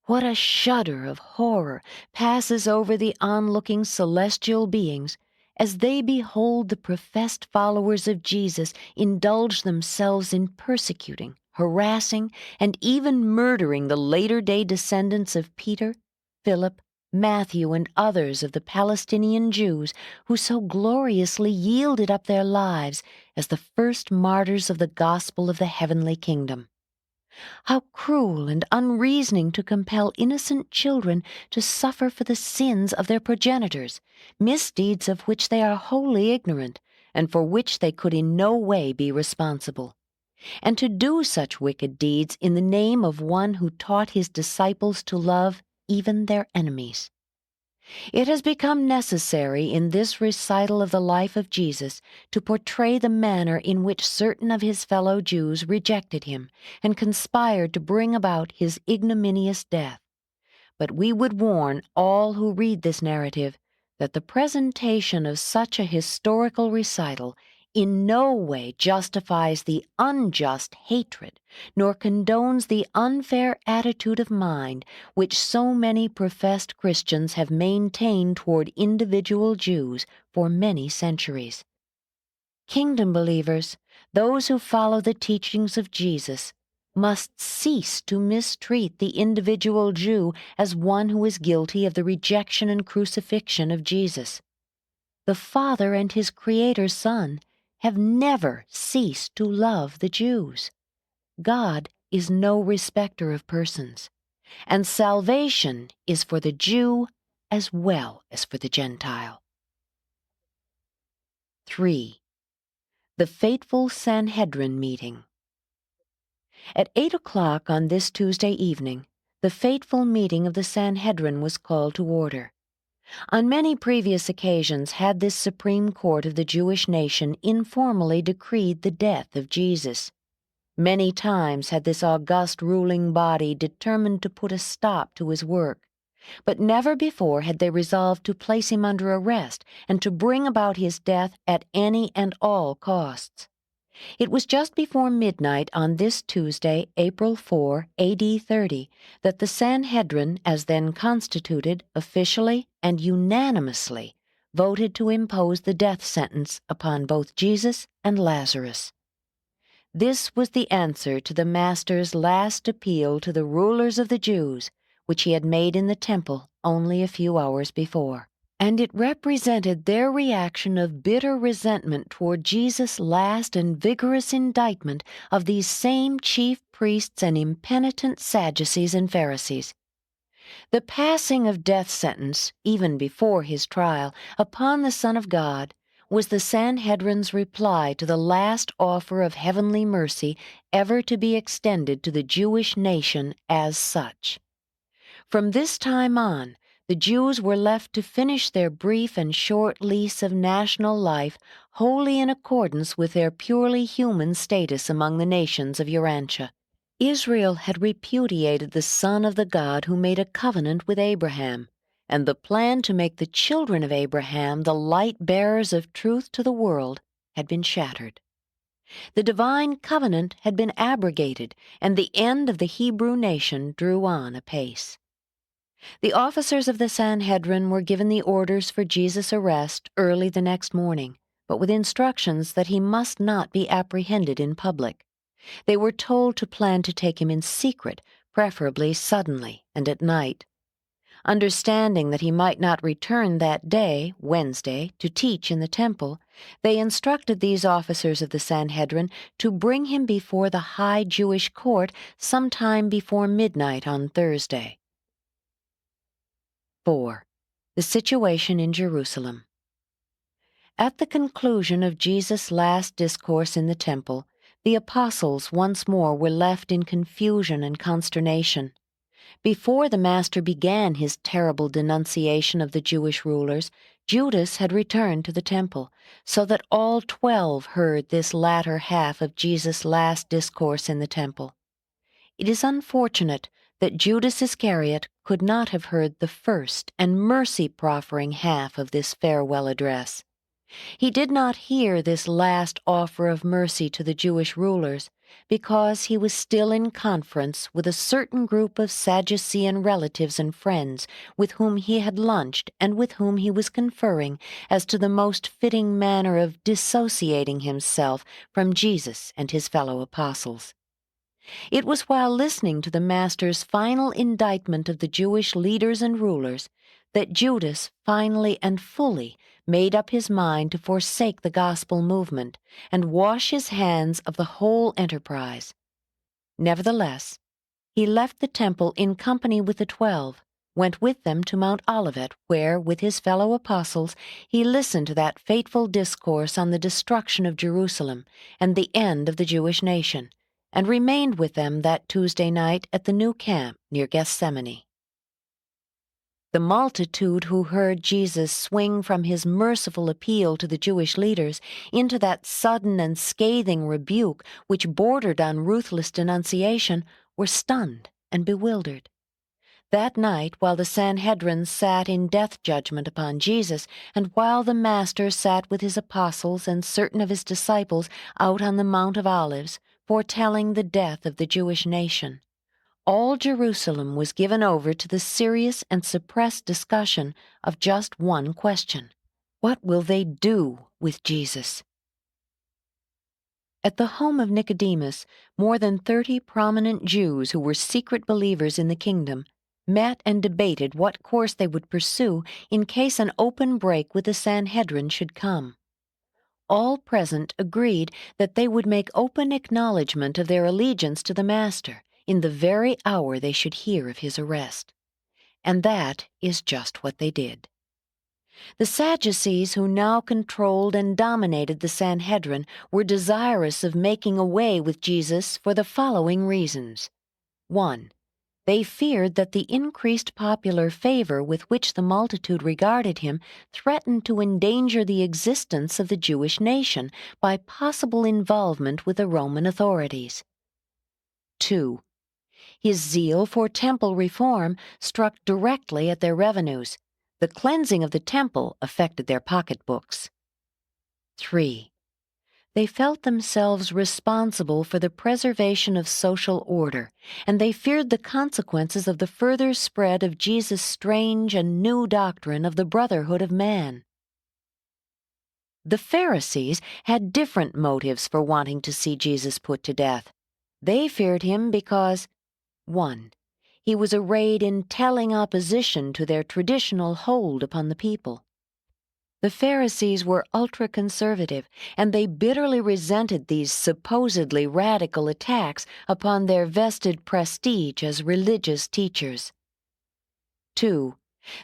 What a shudder of horror passes over the onlooking celestial beings as they behold the professed followers of Jesus indulge themselves in persecuting, harassing, and even murdering the later-day descendants of Peter, Philip, Matthew, and others of the Palestinian Jews who so gloriously yielded up their lives as the first martyrs of the gospel of the heavenly kingdom. How cruel and unreasoning to compel innocent children to suffer for the sins of their progenitors, misdeeds of which they are wholly ignorant, and for which they could in no way be responsible. And to do such wicked deeds in the name of one who taught his disciples to love even their enemies. It has become necessary in this recital of the life of Jesus to portray the manner in which certain of his fellow Jews rejected him and conspired to bring about his ignominious death. But we would warn all who read this narrative that the presentation of such a historical recital in no way justifies the unjust hatred, nor condones the unfair attitude of mind which so many professed Christians have maintained toward individual Jews for many centuries. Kingdom believers, those who follow the teachings of Jesus, must cease to mistreat the individual Jew as one who is guilty of the rejection and crucifixion of Jesus. The Father and his Creator's Son have never ceased to love the Jews. God is no respecter of persons, and salvation is for the Jew as well as for the Gentile. 3. The fateful Sanhedrin meeting. At 8 o'clock on this Tuesday evening, the fateful meeting of the Sanhedrin was called to order. On many previous occasions had this Supreme Court of the Jewish nation informally decreed the death of Jesus. Many times had this august ruling body determined to put a stop to his work, but never before had they resolved to place him under arrest and to bring about his death at any and all costs. It was just before midnight on this Tuesday, April 4, A.D. 30, that the Sanhedrin, as then constituted, officially and unanimously voted to impose the death sentence upon both Jesus and Lazarus. This was the answer to the Master's last appeal to the rulers of the Jews, which he had made in the temple only a few hours before. and it represented their reaction of bitter resentment toward Jesus' last and vigorous indictment of these same chief priests and impenitent Sadducees and Pharisees. The passing of death sentence, even before his trial, upon the Son of God was the Sanhedrin's reply to the last offer of heavenly mercy ever to be extended to the Jewish nation as such. From this time on, the Jews were left to finish their brief and short lease of national life wholly in accordance with their purely human status among the nations of Urantia. Israel had repudiated the Son of the God who made a covenant with Abraham, and the plan to make the children of Abraham the light-bearers of truth to the world had been shattered. The divine covenant had been abrogated, and the end of the Hebrew nation drew on apace. The officers of the Sanhedrin were given the orders for Jesus' arrest early the next morning, but with instructions that he must not be apprehended in public. They were told to plan to take him in secret, preferably suddenly and at night. Understanding that he might not return that day, Wednesday, to teach in the temple, they instructed these officers of the Sanhedrin to bring him before the high Jewish court sometime before midnight on Thursday. 4. The situation in Jerusalem. At the conclusion of Jesus' last discourse in the temple, the apostles once more were left in confusion and consternation. Before the Master began his terrible denunciation of the Jewish rulers, Judas had returned to the temple, so that all 12 heard this latter half of Jesus' last discourse in the temple. It is unfortunate that Judas Iscariot could not have heard the first and mercy-proffering half of this farewell address. He did not hear this last offer of mercy to the Jewish rulers because he was still in conference with a certain group of Sadducean relatives and friends with whom he had lunched and with whom he was conferring as to the most fitting manner of dissociating himself from Jesus and his fellow apostles. It was while listening to the Master's final indictment of the Jewish leaders and rulers that Judas finally and fully made up his mind to forsake the gospel movement and wash his hands of the whole enterprise. Nevertheless, he left the temple in company with the 12, went with them to Mount Olivet, where, with his fellow apostles, he listened to that fateful discourse on the destruction of Jerusalem and the end of the Jewish nation, and remained with them that Tuesday night at the new camp near Gethsemane. The multitude who heard Jesus swing from his merciful appeal to the Jewish leaders into that sudden and scathing rebuke which bordered on ruthless denunciation were stunned and bewildered. That night, while the Sanhedrin sat in death judgment upon Jesus, and while the Master sat with his apostles and certain of his disciples out on the Mount of Olives, foretelling the death of the Jewish nation, all Jerusalem was given over to the serious and suppressed discussion of just one question: what will they do with Jesus? At the home of Nicodemus, more than 30 prominent Jews who were secret believers in the kingdom met and debated what course they would pursue in case an open break with the Sanhedrin should come. All present agreed that they would make open acknowledgment of their allegiance to the Master in the very hour they should hear of his arrest. And that is just what they did. The Sadducees, who now controlled and dominated the Sanhedrin, were desirous of making away with Jesus for the following reasons. 1. They feared that the increased popular favor with which the multitude regarded him threatened to endanger the existence of the Jewish nation by possible involvement with the Roman authorities. 2. His zeal for temple reform struck directly at their revenues. The cleansing of the temple affected their pocketbooks. 3. They felt themselves responsible for the preservation of social order, and they feared the consequences of the further spread of Jesus' strange and new doctrine of the brotherhood of man. The Pharisees had different motives for wanting to see Jesus put to death. They feared him because, 1. He was arrayed in telling opposition to their traditional hold upon the people. The Pharisees were ultra-conservative, and they bitterly resented these supposedly radical attacks upon their vested prestige as religious teachers. 2.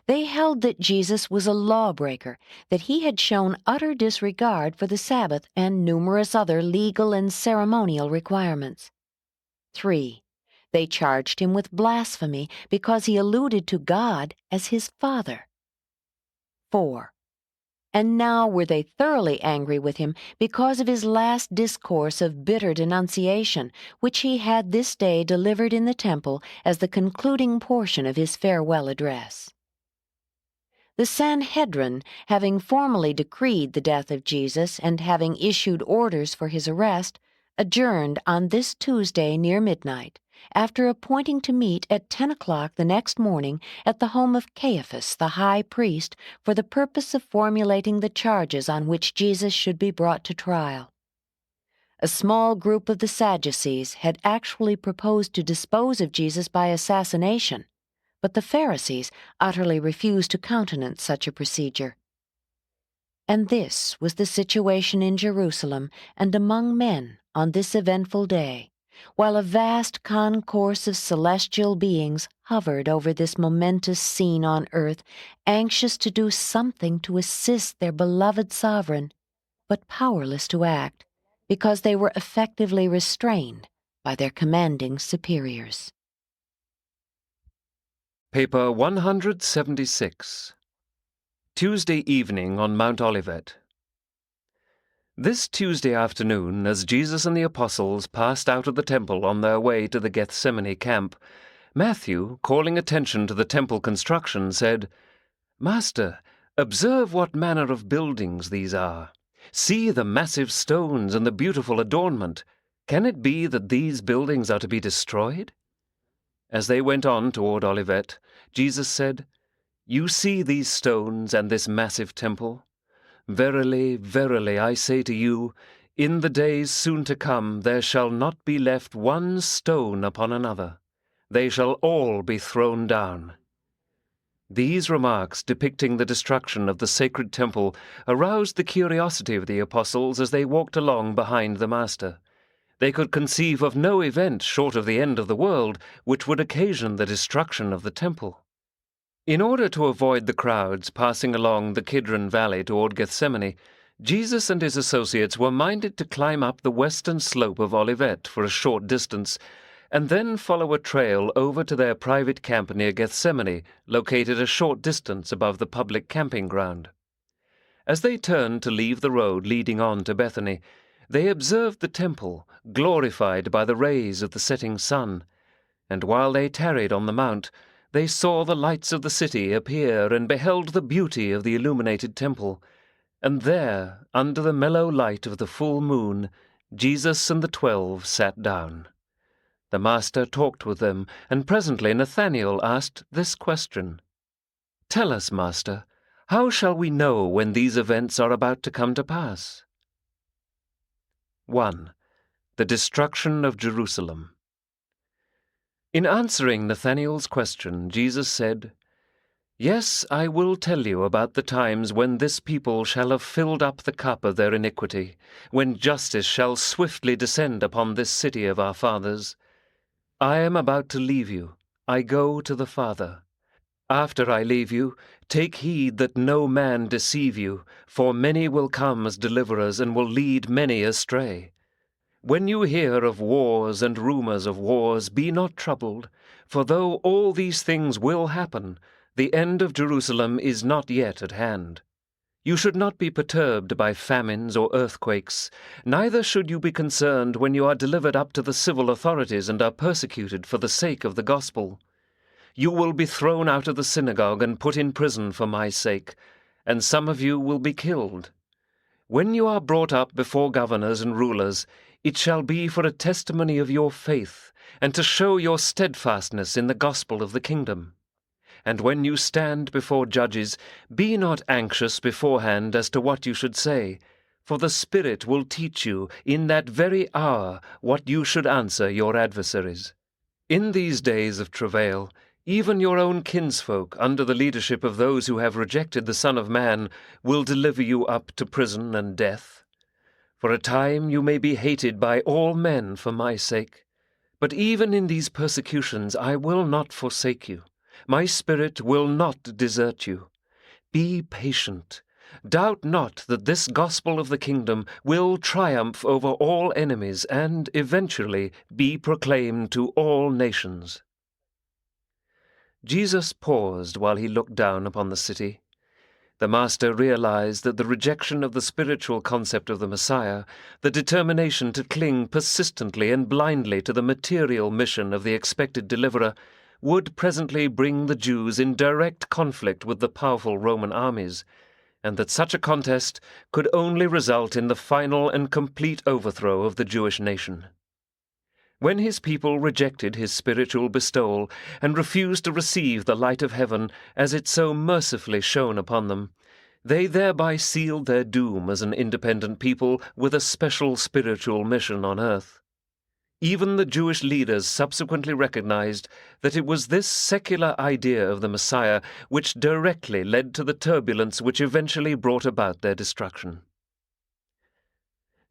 They held that Jesus was a lawbreaker, that he had shown utter disregard for the Sabbath and numerous other legal and ceremonial requirements. 3. They charged him with blasphemy because he alluded to God as his Father. 4. And now were they thoroughly angry with him because of his last discourse of bitter denunciation, which he had this day delivered in the temple as the concluding portion of his farewell address. The Sanhedrin, having formally decreed the death of Jesus and having issued orders for his arrest, adjourned on this Tuesday near midnight, after appointing to meet at 10 o'clock the next morning at the home of Caiaphas the high priest for the purpose of formulating the charges on which Jesus should be brought to trial. A small group of the Sadducees had actually proposed to dispose of Jesus by assassination, but the Pharisees utterly refused to countenance such a procedure. And this was the situation in Jerusalem and among men on this eventful day, while a vast concourse of celestial beings hovered over this momentous scene on earth, anxious to do something to assist their beloved sovereign, but powerless to act, because they were effectively restrained by their commanding superiors. Paper 176. Tuesday evening on Mount Olivet. This Tuesday afternoon, as Jesus and the apostles passed out of the temple on their way to the Gethsemane camp, Matthew, calling attention to the temple construction, said, "Master, observe what manner of buildings these are. See the massive stones and the beautiful adornment. Can it be that these buildings are to be destroyed?" As they went on toward Olivet, Jesus said, "You see these stones and this massive temple? Verily, verily, I say to you, in the days soon to come there shall not be left one stone upon another. They shall all be thrown down." These remarks, depicting the destruction of the sacred temple, aroused the curiosity of the apostles as they walked along behind the Master. They could conceive of no event short of the end of the world which would occasion the destruction of the temple. In order to avoid the crowds passing along the Kidron Valley toward Gethsemane, Jesus and his associates were minded to climb up the western slope of Olivet for a short distance, and then follow a trail over to their private camp near Gethsemane, located a short distance above the public camping ground. As they turned to leave the road leading on to Bethany, they observed the temple, glorified by the rays of the setting sun, and while they tarried on the mount, they saw the lights of the city appear and beheld the beauty of the illuminated temple. And there, under the mellow light of the full moon, Jesus and the 12 sat down. The Master talked with them, and presently Nathanael asked this question, "Tell us, Master, how shall we know when these events are about to come to pass?" 1. The destruction of Jerusalem. In answering Nathanael's question, Jesus said, "Yes, I will tell you about the times when this people shall have filled up the cup of their iniquity, when justice shall swiftly descend upon this city of our fathers. I am about to leave you. I go to the Father. After I leave you, take heed that no man deceive you, for many will come as deliverers and will lead many astray. When you hear of wars and rumors of wars, be not troubled, for though all these things will happen, the end of Jerusalem is not yet at hand. You should not be perturbed by famines or earthquakes, neither should you be concerned when you are delivered up to the civil authorities and are persecuted for the sake of the gospel. You will be thrown out of the synagogue and put in prison for my sake, and some of you will be killed. When you are brought up before governors and rulers, it shall be for a testimony of your faith, and to show your steadfastness in the gospel of the kingdom. And when you stand before judges, be not anxious beforehand as to what you should say, for the Spirit will teach you in that very hour what you should answer your adversaries. In these days of travail, Even your own kinsfolk, under the leadership of those who have rejected the Son of Man, will deliver you up to prison and death. For a time you may be hated by all men for my sake. But even in these persecutions I will not forsake you. My spirit will not desert you. Be patient. Doubt not that this gospel of the kingdom will triumph over all enemies and eventually be proclaimed to all nations. Jesus paused while he looked down upon the city. The Master realized that the rejection of the spiritual concept of the Messiah, the determination to cling persistently and blindly to the material mission of the expected deliverer, would presently bring the Jews in direct conflict with the powerful Roman armies, and that such a contest could only result in the final and complete overthrow of the Jewish nation. When his people rejected his spiritual bestowal and refused to receive the light of heaven as it so mercifully shone upon them, they thereby sealed their doom as an independent people with a special spiritual mission on earth. Even the Jewish leaders subsequently recognized that it was this secular idea of the Messiah which directly led to the turbulence which eventually brought about their destruction.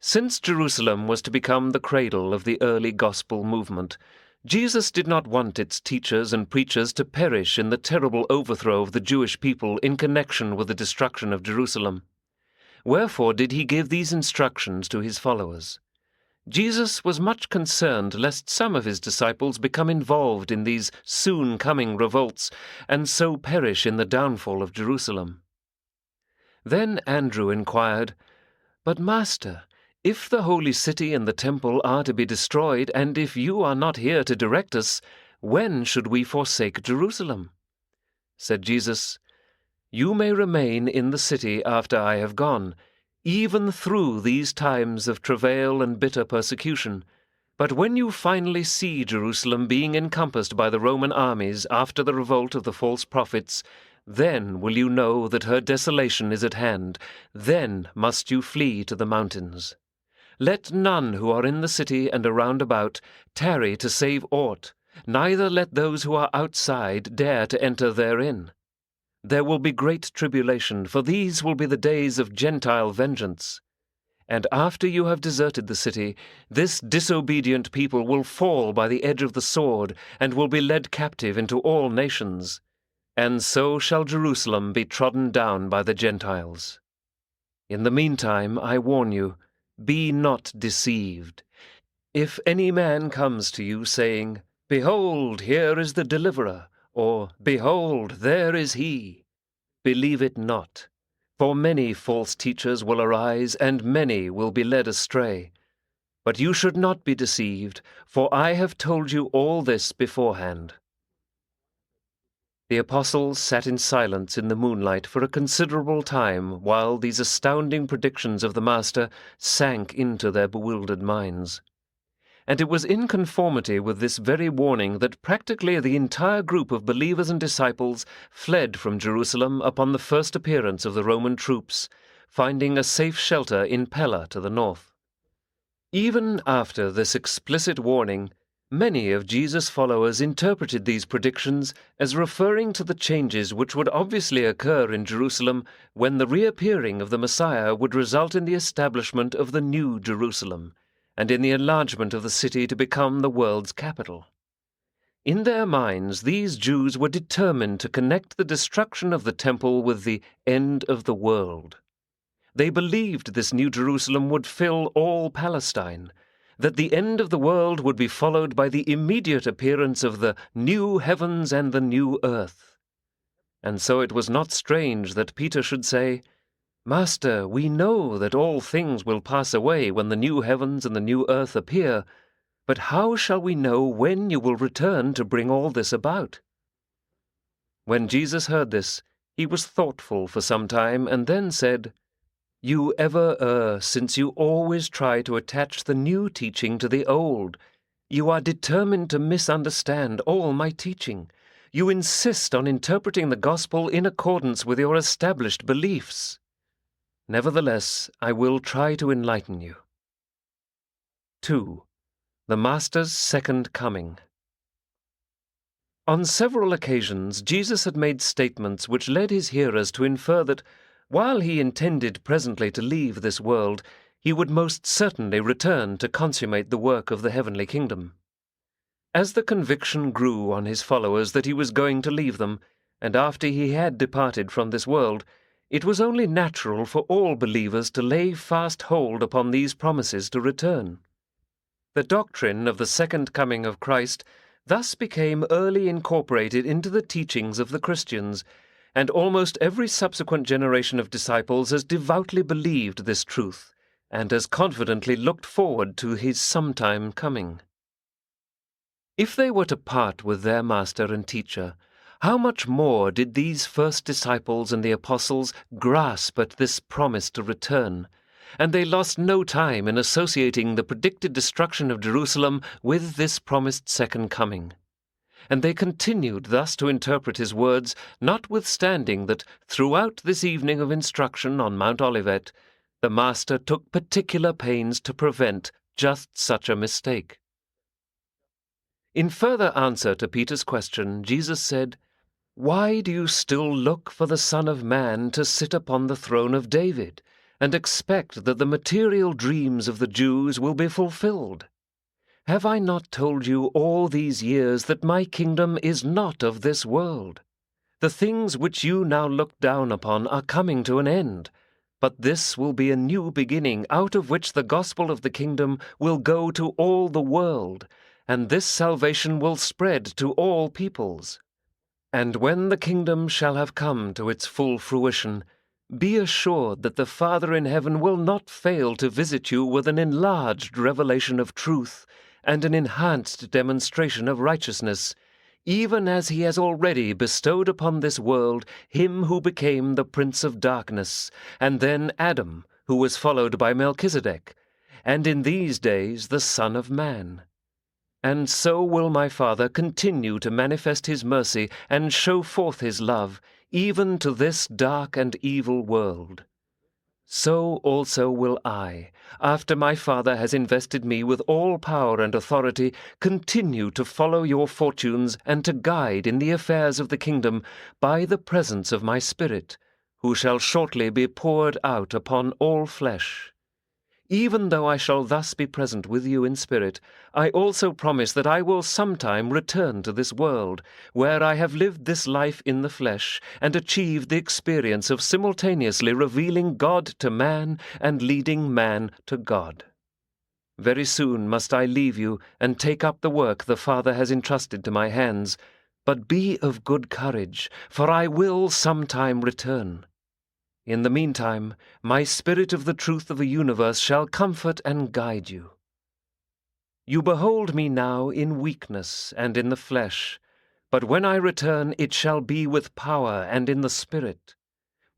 Since Jerusalem was to become the cradle of the early gospel movement, Jesus did not want its teachers and preachers to perish in the terrible overthrow of the Jewish people in connection with the destruction of Jerusalem. Wherefore did he give these instructions to his followers? Jesus was much concerned lest some of his disciples become involved in these soon-coming revolts and so perish in the downfall of Jerusalem. Then Andrew inquired, "But, Master, if the holy city and the temple are to be destroyed, and if you are not here to direct us, when should we forsake Jerusalem?" Said Jesus, "You may remain in the city after I have gone, even through these times of travail and bitter persecution. But when you finally see Jerusalem being encompassed by the Roman armies after the revolt of the false prophets, then will you know that her desolation is at hand. Then must you flee to the mountains. Let none who are in the city and around about tarry to save aught, neither let those who are outside dare to enter therein. There will be great tribulation, for these will be the days of Gentile vengeance. And after you have deserted the city, this disobedient people will fall by the edge of the sword, and will be led captive into all nations. And so shall Jerusalem be trodden down by the Gentiles. In the meantime, I warn you, be not deceived. If any man comes to you saying, 'Behold, here is the deliverer,' or 'Behold, there is he,' believe it not. For many false teachers will arise, and many will be led astray. But you should not be deceived, for I have told you all this beforehand." The apostles sat in silence in the moonlight for a considerable time while these astounding predictions of the Master sank into their bewildered minds. And it was in conformity with this very warning that practically the entire group of believers and disciples fled from Jerusalem upon the first appearance of the Roman troops, finding a safe shelter in Pella to the north. Even after this explicit warning, many of Jesus' followers interpreted these predictions as referring to the changes which would obviously occur in Jerusalem when the reappearing of the Messiah would result in the establishment of the New Jerusalem, and in the enlargement of the city to become the world's capital. In their minds, these Jews were determined to connect the destruction of the temple with the end of the world. They believed this New Jerusalem would fill all Palestine, that the end of the world would be followed by the immediate appearance of the new heavens and the new earth. And so it was not strange that Peter should say, "Master, we know that all things will pass away when the new heavens and the new earth appear, but how shall we know when you will return to bring all this about?" When Jesus heard this, he was thoughtful for some time and then said, "You ever err, since you always try to attach the new teaching to the old. You are determined to misunderstand all my teaching. You insist on interpreting the gospel in accordance with your established beliefs. Nevertheless, I will try to enlighten you." 2. The Master's Second Coming. On several occasions Jesus had made statements which led his hearers to infer that, while he intended presently to leave this world, he would most certainly return to consummate the work of the heavenly kingdom. As the conviction grew on his followers that he was going to leave them, and after he had departed from this world, it was only natural for all believers to lay fast hold upon these promises to return. The doctrine of the second coming of Christ thus became early incorporated into the teachings of the Christians, and almost every subsequent generation of disciples has devoutly believed this truth, and has confidently looked forward to his sometime coming. If they were to part with their master and teacher, how much more did these first disciples and the apostles grasp at this promise to return, and they lost no time in associating the predicted destruction of Jerusalem with this promised second coming. And they continued thus to interpret his words, notwithstanding that throughout this evening of instruction on Mount Olivet, the Master took particular pains to prevent just such a mistake. In further answer to Peter's question, Jesus said, "Why do you still look for the Son of Man to sit upon the throne of David, and expect that the material dreams of the Jews will be fulfilled? Have I not told you all these years that my kingdom is not of this world? The things which you now look down upon are coming to an end, but this will be a new beginning, out of which the gospel of the kingdom will go to all the world, and this salvation will spread to all peoples. And when the kingdom shall have come to its full fruition, be assured that the Father in heaven will not fail to visit you with an enlarged revelation of truth and an enhanced demonstration of righteousness, even as he has already bestowed upon this world him who became the Prince of Darkness, and then Adam, who was followed by Melchizedek, and in these days the Son of Man. And so will my Father continue to manifest his mercy and show forth his love, even to this dark and evil world. So also will I, after my Father has invested me with all power and authority, continue to follow your fortunes and to guide in the affairs of the kingdom by the presence of my Spirit, who shall shortly be poured out upon all flesh. Even though I shall thus be present with you in spirit, I also promise that I will sometime return to this world, where I have lived this life in the flesh, and achieved the experience of simultaneously revealing God to man and leading man to God. Very soon must I leave you and take up the work the Father has entrusted to my hands, but be of good courage, for I will sometime return. In the meantime, my Spirit of the truth of the universe shall comfort and guide you. You behold me now in weakness and in the flesh, but when I return it shall be with power and in the Spirit.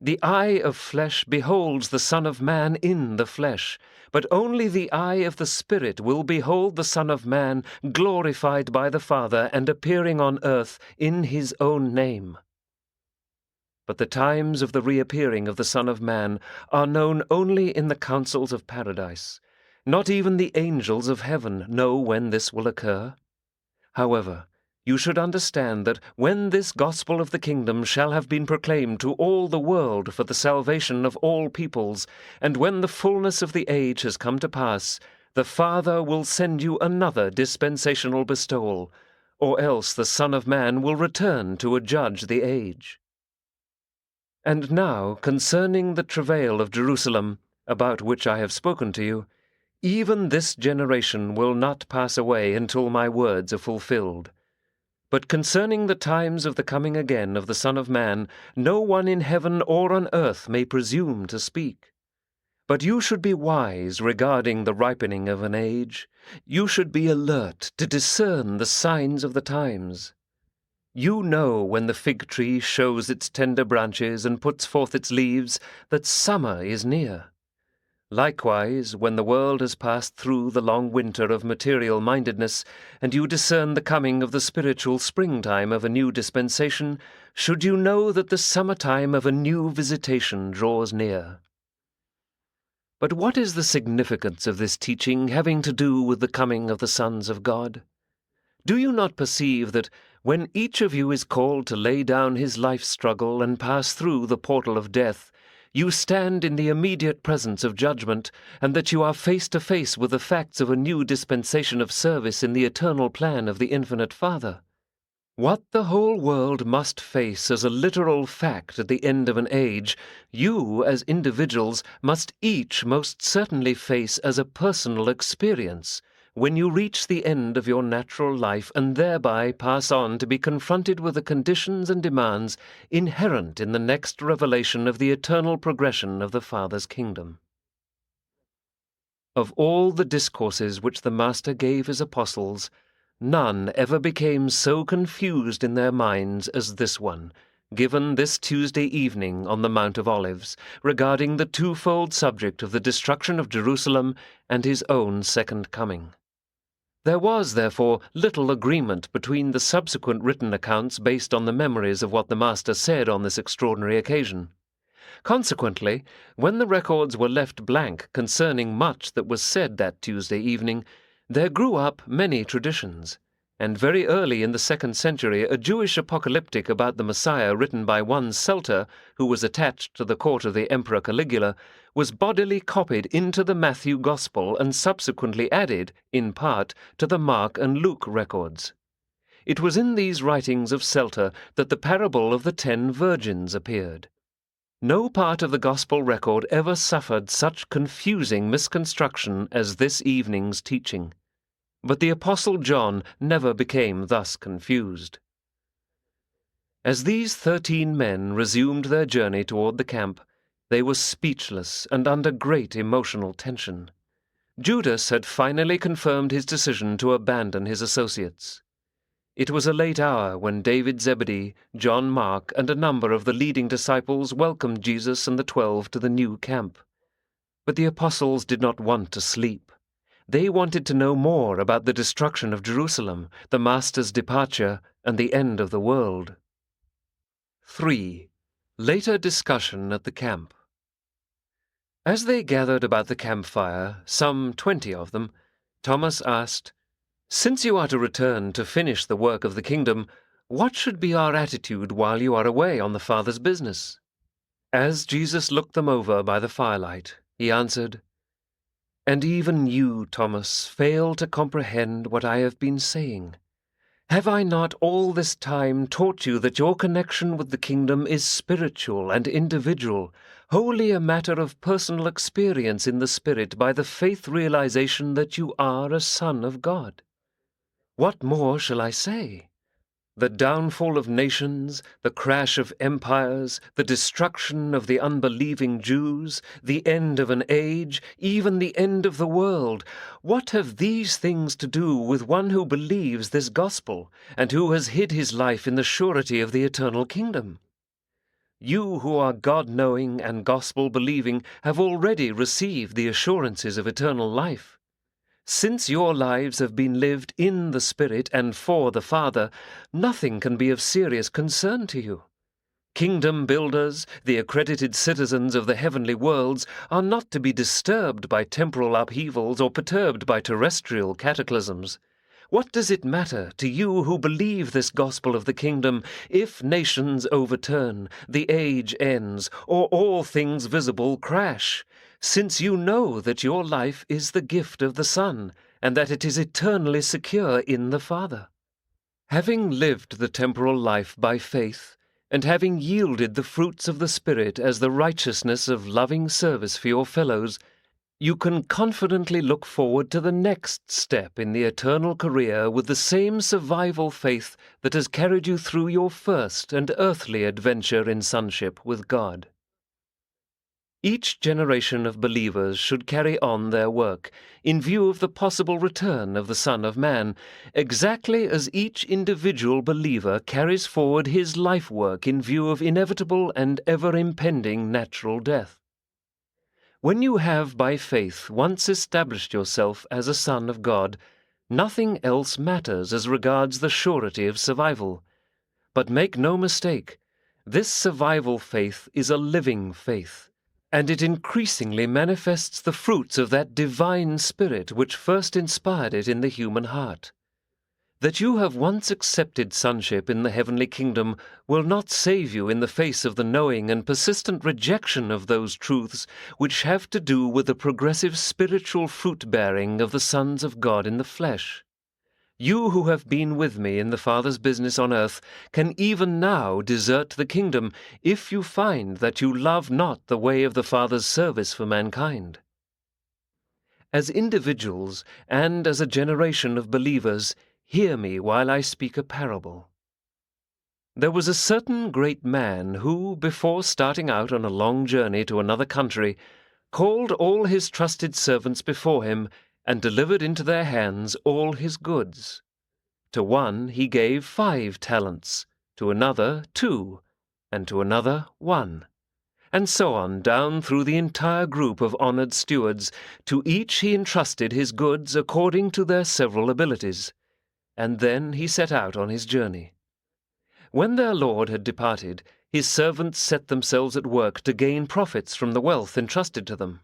The eye of flesh beholds the Son of Man in the flesh, but only the eye of the Spirit will behold the Son of Man glorified by the Father and appearing on earth in his own name. But the times of the reappearing of the Son of Man are known only in the councils of paradise. Not even the angels of heaven know when this will occur. However, you should understand that when this gospel of the kingdom shall have been proclaimed to all the world for the salvation of all peoples, and when the fullness of the age has come to pass, the Father will send you another dispensational bestowal, or else the Son of Man will return to adjudge the age. And now, concerning the travail of Jerusalem, about which I have spoken to you, even this generation will not pass away until my words are fulfilled. But concerning the times of the coming again of the Son of Man, no one in heaven or on earth may presume to speak. But you should be wise regarding the ripening of an age. You should be alert to discern the signs of the times. You know when the fig tree shows its tender branches and puts forth its leaves, that summer is near. Likewise, when the world has passed through the long winter of material-mindedness, and you discern the coming of the spiritual springtime of a new dispensation, should you know that the summertime of a new visitation draws near. But what is the significance of this teaching having to do with the coming of the sons of God? Do you not perceive that, when each of you is called to lay down his life struggle and pass through the portal of death, you stand in the immediate presence of judgment, and that you are face to face with the facts of a new dispensation of service in the eternal plan of the infinite Father. What the whole world must face as a literal fact at the end of an age, you, as individuals, must each most certainly face as a personal experience when you reach the end of your natural life and thereby pass on to be confronted with the conditions and demands inherent in the next revelation of the eternal progression of the Father's kingdom. Of all the discourses which the Master gave his apostles, none ever became so confused in their minds as this one, given this Tuesday evening on the Mount of Olives, regarding the twofold subject of the destruction of Jerusalem and his own second coming. There was, therefore, little agreement between the subsequent written accounts based on the memories of what the Master said on this extraordinary occasion. Consequently, when the records were left blank concerning much that was said that Tuesday evening, there grew up many traditions, and very early in the 2nd century a Jewish apocalyptic about the Messiah written by one Celter, who was attached to the court of the Emperor Caligula, was bodily copied into the Matthew Gospel and subsequently added, in part, to the Mark and Luke records. It was in these writings of Celter that the parable of the 10 virgins appeared. No part of the Gospel record ever suffered such confusing misconstruction as this evening's teaching. But the Apostle John never became thus confused. As these 13 men resumed their journey toward the camp, they were speechless and under great emotional tension. Judas had finally confirmed his decision to abandon his associates. It was a late hour when David Zebedee, John Mark, and a number of the leading disciples welcomed Jesus and the 12 to the new camp. But the apostles did not want to sleep. They wanted to know more about the destruction of Jerusalem, the Master's departure, and the end of the world. 3. Later discussion at the camp. As they gathered about the campfire, some 20 of them, Thomas asked, "Since you are to return to finish the work of the kingdom, what should be our attitude while you are away on the Father's business?" As Jesus looked them over by the firelight, he answered, "And even you, Thomas, fail to comprehend what I have been saying. Have I not all this time taught you that your connection with the kingdom is spiritual and individual, wholly a matter of personal experience in the Spirit by the faith realization that you are a son of God? What more shall I say? The downfall of nations, the crash of empires, the destruction of the unbelieving Jews, the end of an age, even the end of the world, what have these things to do with one who believes this gospel, and who has hid his life in the surety of the eternal kingdom? You who are God-knowing and gospel-believing have already received the assurances of eternal life. Since your lives have been lived in the Spirit and for the Father, nothing can be of serious concern to you. Kingdom builders, the accredited citizens of the heavenly worlds, are not to be disturbed by temporal upheavals or perturbed by terrestrial cataclysms. What does it matter to you who believe this gospel of the kingdom if nations overturn, the age ends, or all things visible crash, since you know that your life is the gift of the Son, and that it is eternally secure in the Father? Having lived the temporal life by faith, and having yielded the fruits of the Spirit as the righteousness of loving service for your fellows, you can confidently look forward to the next step in the eternal career with the same survival faith that has carried you through your first and earthly adventure in sonship with God. Each generation of believers should carry on their work, in view of the possible return of the Son of Man, exactly as each individual believer carries forward his life work in view of inevitable and ever-impending natural death. When you have by faith once established yourself as a son of God, nothing else matters as regards the surety of survival. But make no mistake, this survival faith is a living faith, and it increasingly manifests the fruits of that divine spirit which first inspired it in the human heart. That you have once accepted sonship in the heavenly kingdom will not save you in the face of the knowing and persistent rejection of those truths which have to do with the progressive spiritual fruit-bearing of the sons of God in the flesh. You who have been with me in the Father's business on earth can even now desert the kingdom if you find that you love not the way of the Father's service for mankind. As individuals and as a generation of believers, hear me while I speak a parable. There was a certain great man who, before starting out on a long journey to another country, called all his trusted servants before him and delivered into their hands all his goods. To one he gave 5 talents, to another 2, and to another 1. And so on down through the entire group of honored stewards. To each he entrusted his goods according to their several abilities. And then he set out on his journey. When their lord had departed, his servants set themselves at work to gain profits from the wealth entrusted to them.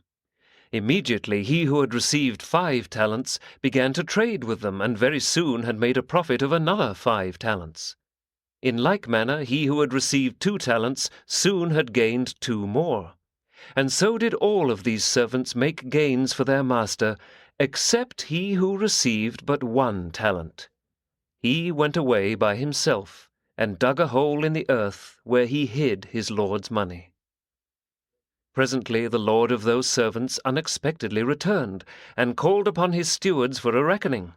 Immediately he who had received 5 talents began to trade with them, and very soon had made a profit of another 5 talents. In like manner he who had received 2 talents soon had gained 2 more. And so did all of these servants make gains for their master, except he who received but 1 talent. He went away by himself, and dug a hole in the earth, where he hid his lord's money. Presently the lord of those servants unexpectedly returned, and called upon his stewards for a reckoning.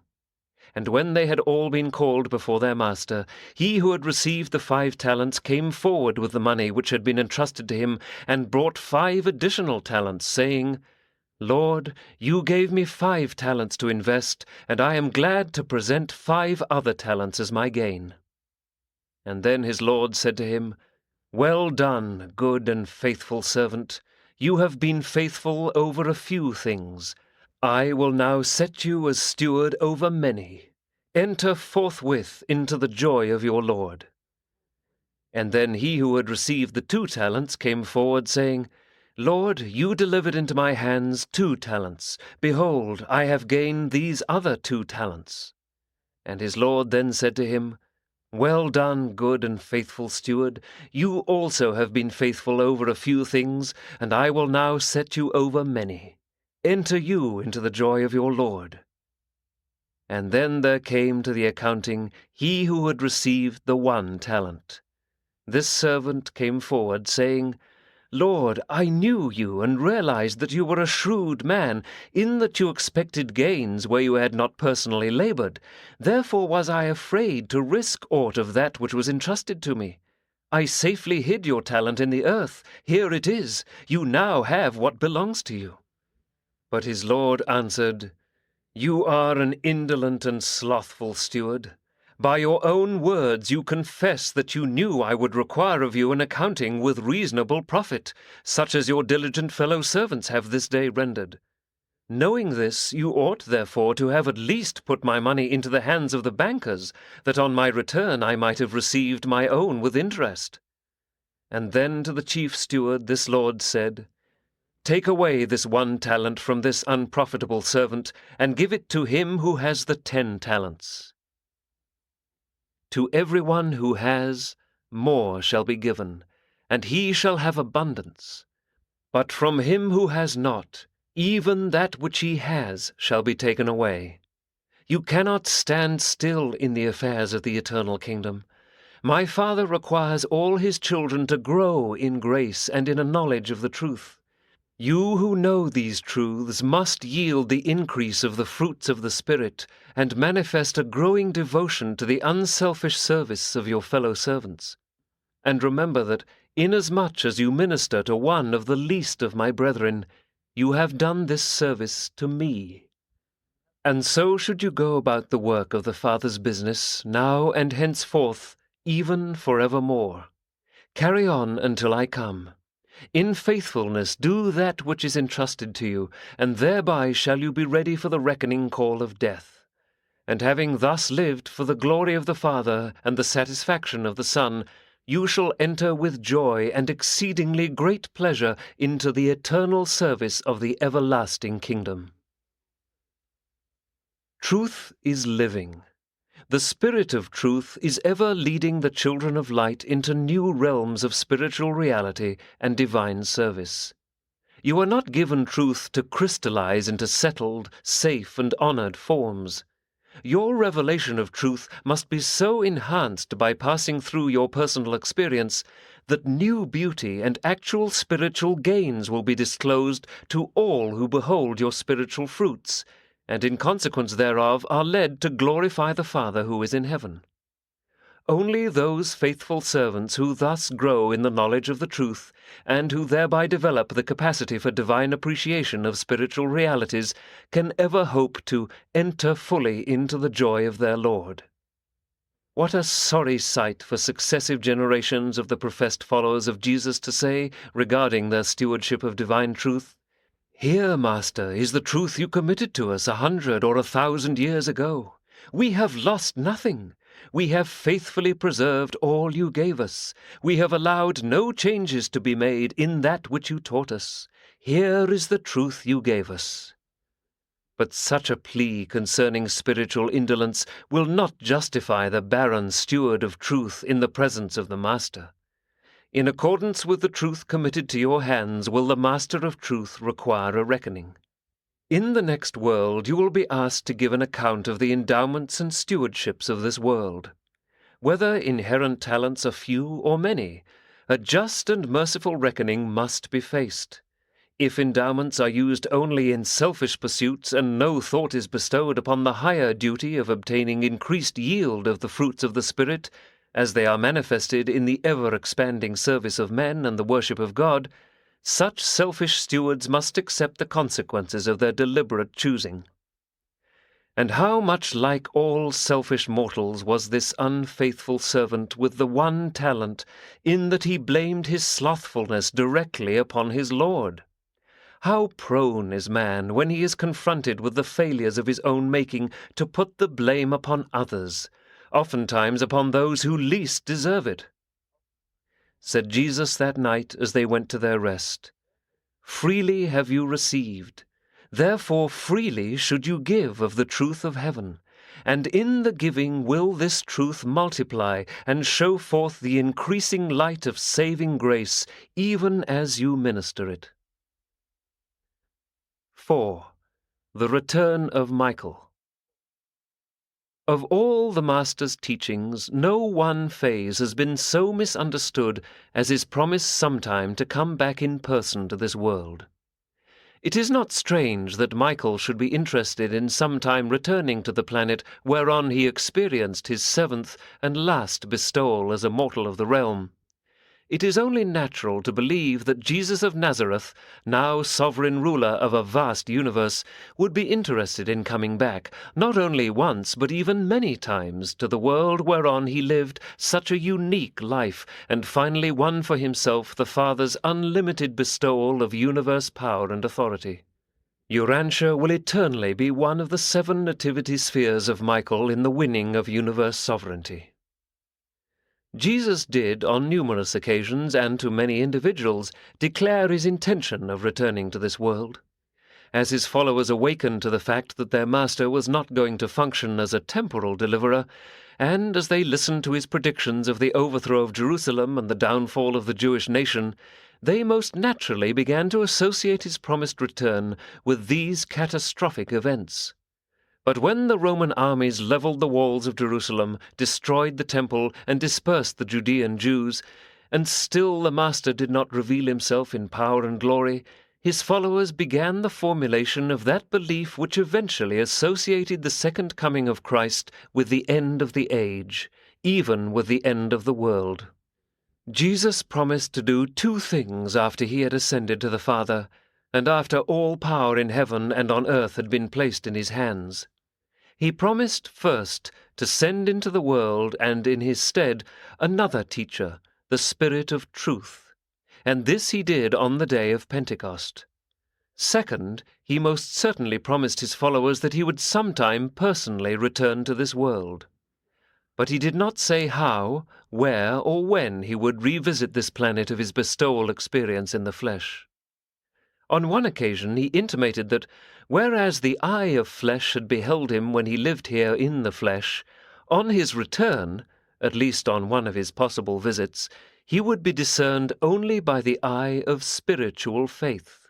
And when they had all been called before their master, he who had received the 5 talents came forward with the money which had been entrusted to him, and brought 5 additional talents, saying, Lord, you gave me 5 talents to invest, and I am glad to present 5 other talents as my gain. And then his lord said to him, Well done, good and faithful servant. You have been faithful over a few things. I will now set you as steward over many. Enter forthwith into the joy of your Lord. And then he who had received the 2 talents came forward, saying, Lord, you delivered into my hands 2 talents. Behold, I have gained these other 2 talents. And his Lord then said to him, Well done, good and faithful steward. You also have been faithful over a few things, and I will now set you over many. Enter you into the joy of your Lord. And then there came to the accounting he who had received the 1 talent. This servant came forward, saying, Lord, I knew you and realized that you were a shrewd man, in that you expected gains where you had not personally labored. Therefore was I afraid to risk aught of that which was entrusted to me. I safely hid your talent in the earth. Here it is. You now have what belongs to you. But his lord answered, You are an indolent and slothful steward. By your own words you confess that you knew I would require of you an accounting with reasonable profit, such as your diligent fellow servants have this day rendered. Knowing this, you ought therefore to have at least put my money into the hands of the bankers, that on my return I might have received my own with interest. And then to the chief steward this lord said, Take away this 1 talent from this unprofitable servant, and give it to him who has the 10 talents. To everyone who has, more shall be given, and he shall have abundance. But from him who has not, even that which he has shall be taken away. You cannot stand still in the affairs of the eternal kingdom. My Father requires all his children to grow in grace and in a knowledge of the truth. You who know these truths must yield the increase of the fruits of the Spirit and manifest a growing devotion to the unselfish service of your fellow servants. And remember that, inasmuch as you minister to one of the least of my brethren, you have done this service to me. And so should you go about the work of the Father's business, now and henceforth, even forevermore. Carry on until I come. In faithfulness do that which is entrusted to you, and thereby shall you be ready for the reckoning call of death. And having thus lived for the glory of the Father and the satisfaction of the Son, you shall enter with joy and exceedingly great pleasure into the eternal service of the everlasting kingdom. Truth is living. The Spirit of truth is ever leading the children of light into new realms of spiritual reality and divine service. You are not given truth to crystallize into settled, safe, and honored forms. Your revelation of truth must be so enhanced by passing through your personal experience that new beauty and actual spiritual gains will be disclosed to all who behold your spiritual fruits, and in consequence thereof are led to glorify the Father who is in heaven. Only those faithful servants who thus grow in the knowledge of the truth, and who thereby develop the capacity for divine appreciation of spiritual realities, can ever hope to enter fully into the joy of their Lord. What a sorry sight for successive generations of the professed followers of Jesus to say, regarding their stewardship of divine truth, "Here, Master, is the truth you committed to us 100 or 1,000 years ago. We have lost nothing. We have faithfully preserved all you gave us. We have allowed no changes to be made in that which you taught us. Here is the truth you gave us." But such a plea concerning spiritual indolence will not justify the barren steward of truth in the presence of the Master. In accordance with the truth committed to your hands will the Master of truth require a reckoning. In the next world you will be asked to give an account of the endowments and stewardships of this world. Whether inherent talents are few or many, a just and merciful reckoning must be faced. If endowments are used only in selfish pursuits and no thought is bestowed upon the higher duty of obtaining increased yield of the fruits of the Spirit, as they are manifested in the ever-expanding service of men and the worship of God, such selfish stewards must accept the consequences of their deliberate choosing. And how much like all selfish mortals was this unfaithful servant with the one talent, in that he blamed his slothfulness directly upon his Lord! How prone is man, when he is confronted with the failures of his own making, to put the blame upon others, oftentimes upon those who least deserve it. Said Jesus that night as they went to their rest, "Freely have you received, therefore freely should you give of the truth of heaven, and in the giving will this truth multiply and show forth the increasing light of saving grace, even as you minister it." 4. The Return of Michael. Of all the Master's teachings, no one phase has been so misunderstood as his promise sometime to come back in person to this world. It is not strange that Michael should be interested in sometime returning to the planet whereon he experienced his 7th and last bestowal as a mortal of the realm. It is only natural to believe that Jesus of Nazareth, now sovereign ruler of a vast universe, would be interested in coming back, not only once but even many times, to the world whereon he lived such a unique life, and finally won for himself the Father's unlimited bestowal of universe power and authority. Urantia will eternally be one of the 7 nativity spheres of Michael in the winning of universe sovereignty. Jesus did, on numerous occasions and to many individuals, declare his intention of returning to this world. As his followers awakened to the fact that their Master was not going to function as a temporal deliverer, and as they listened to his predictions of the overthrow of Jerusalem and the downfall of the Jewish nation, they most naturally began to associate his promised return with these catastrophic events. But when the Roman armies leveled the walls of Jerusalem, destroyed the temple, and dispersed the Judean Jews, and still the Master did not reveal himself in power and glory, his followers began the formulation of that belief which eventually associated the second coming of Christ with the end of the age, even with the end of the world. Jesus promised to do 2 things after he had ascended to the Father, and after all power in heaven and on earth had been placed in his hands. He promised first to send into the world, and in his stead, another teacher, the Spirit of truth, and this he did on the day of Pentecost. Second, he most certainly promised his followers that he would sometime personally return to this world. But he did not say how, where, or when he would revisit this planet of his bestowal experience in the flesh. On one occasion he intimated that, whereas the eye of flesh had beheld him when he lived here in the flesh, On his return, at least on one of his possible visits, he would be discerned only by the eye of spiritual faith.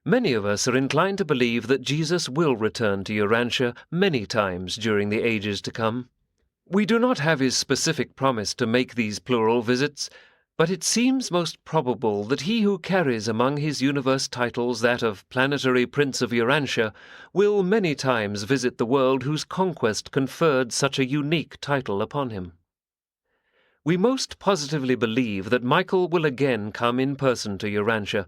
Many of us are inclined to believe that Jesus will return to Urantia many times during the ages to come. We do not have his specific promise to make these plural visits, but it seems most probable that he who carries among his universe titles that of Planetary Prince of Urantia will many times visit the world whose conquest conferred such a unique title upon him. We most positively believe that Michael will again come in person to Urantia,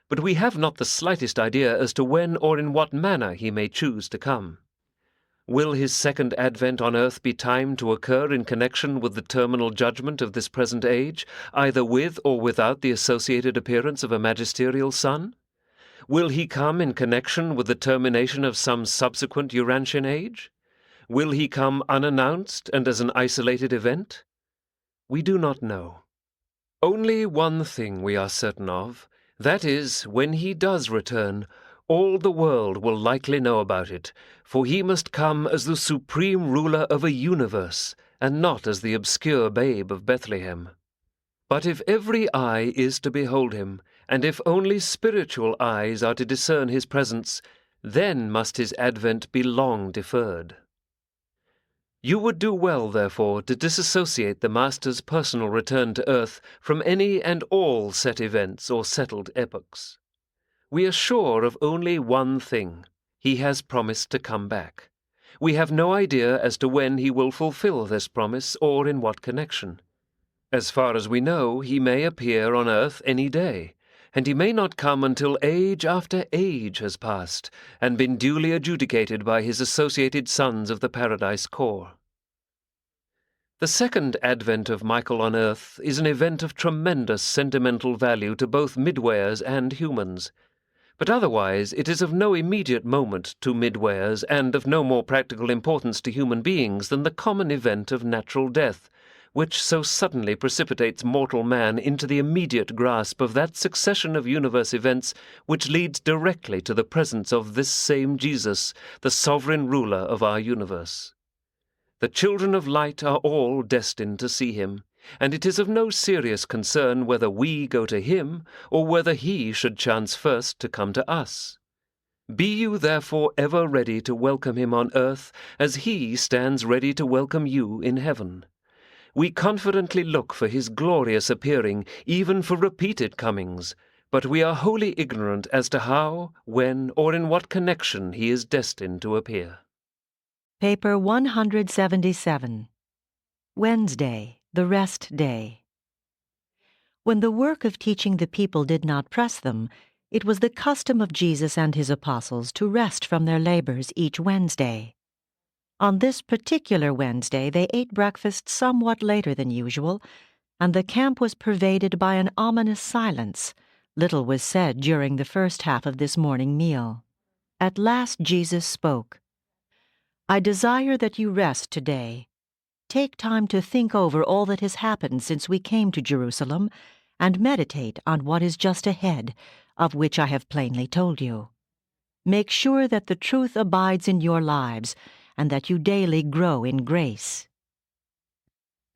but we have not the slightest idea as to when or in what manner he may choose to come. Will his second advent on earth be timed to occur in connection with the terminal judgment of this present age, either with or without the associated appearance of a magisterial son? Will he come in connection with the termination of some subsequent Urantian age? Will he come unannounced and as an isolated event? We do not know. Only one thing we are certain of. That is, when he does return, all the world will likely know about it, for he must come as the supreme ruler of a universe, and not as the obscure babe of Bethlehem. But if every eye is to behold him, and if only spiritual eyes are to discern his presence, then must his advent be long deferred. You would do well, therefore, to disassociate the Master's personal return to earth from any and all set events or settled epochs. We are sure of only one thing. He has promised to come back. We have no idea as to when he will fulfill this promise or in what connection. As far as we know, he may appear on earth any day, and he may not come until age after age has passed and been duly adjudicated by his associated sons of the Paradise Corps. The second advent of Michael on earth is an event of tremendous sentimental value to both midwayers and humans. But otherwise it is of no immediate moment to midwayers and of no more practical importance to human beings than the common event of natural death, which so suddenly precipitates mortal man into the immediate grasp of that succession of universe events which leads directly to the presence of this same Jesus, the sovereign ruler of our universe. The children of light are all destined to see him, and it is of no serious concern whether we go to him or whether he should chance first to come to us. Be you therefore ever ready to welcome him on earth as he stands ready to welcome you in heaven. We confidently look for his glorious appearing, even for repeated comings, but we are wholly ignorant as to how, when, or in what connection he is destined to appear. Paper 177. Wednesday, the Rest Day. When the work of teaching the people did not press them, it was the custom of Jesus and his apostles to rest from their labors each Wednesday. On this particular Wednesday they ate breakfast somewhat later than usual, and the camp was pervaded by an ominous silence. Little was said during the first half of this morning meal. At last Jesus spoke. "I desire that you rest today. Take time to think over all that has happened since we came to Jerusalem, and meditate on what is just ahead, of which I have plainly told you. Make sure that the truth abides in your lives, and that you daily grow in grace."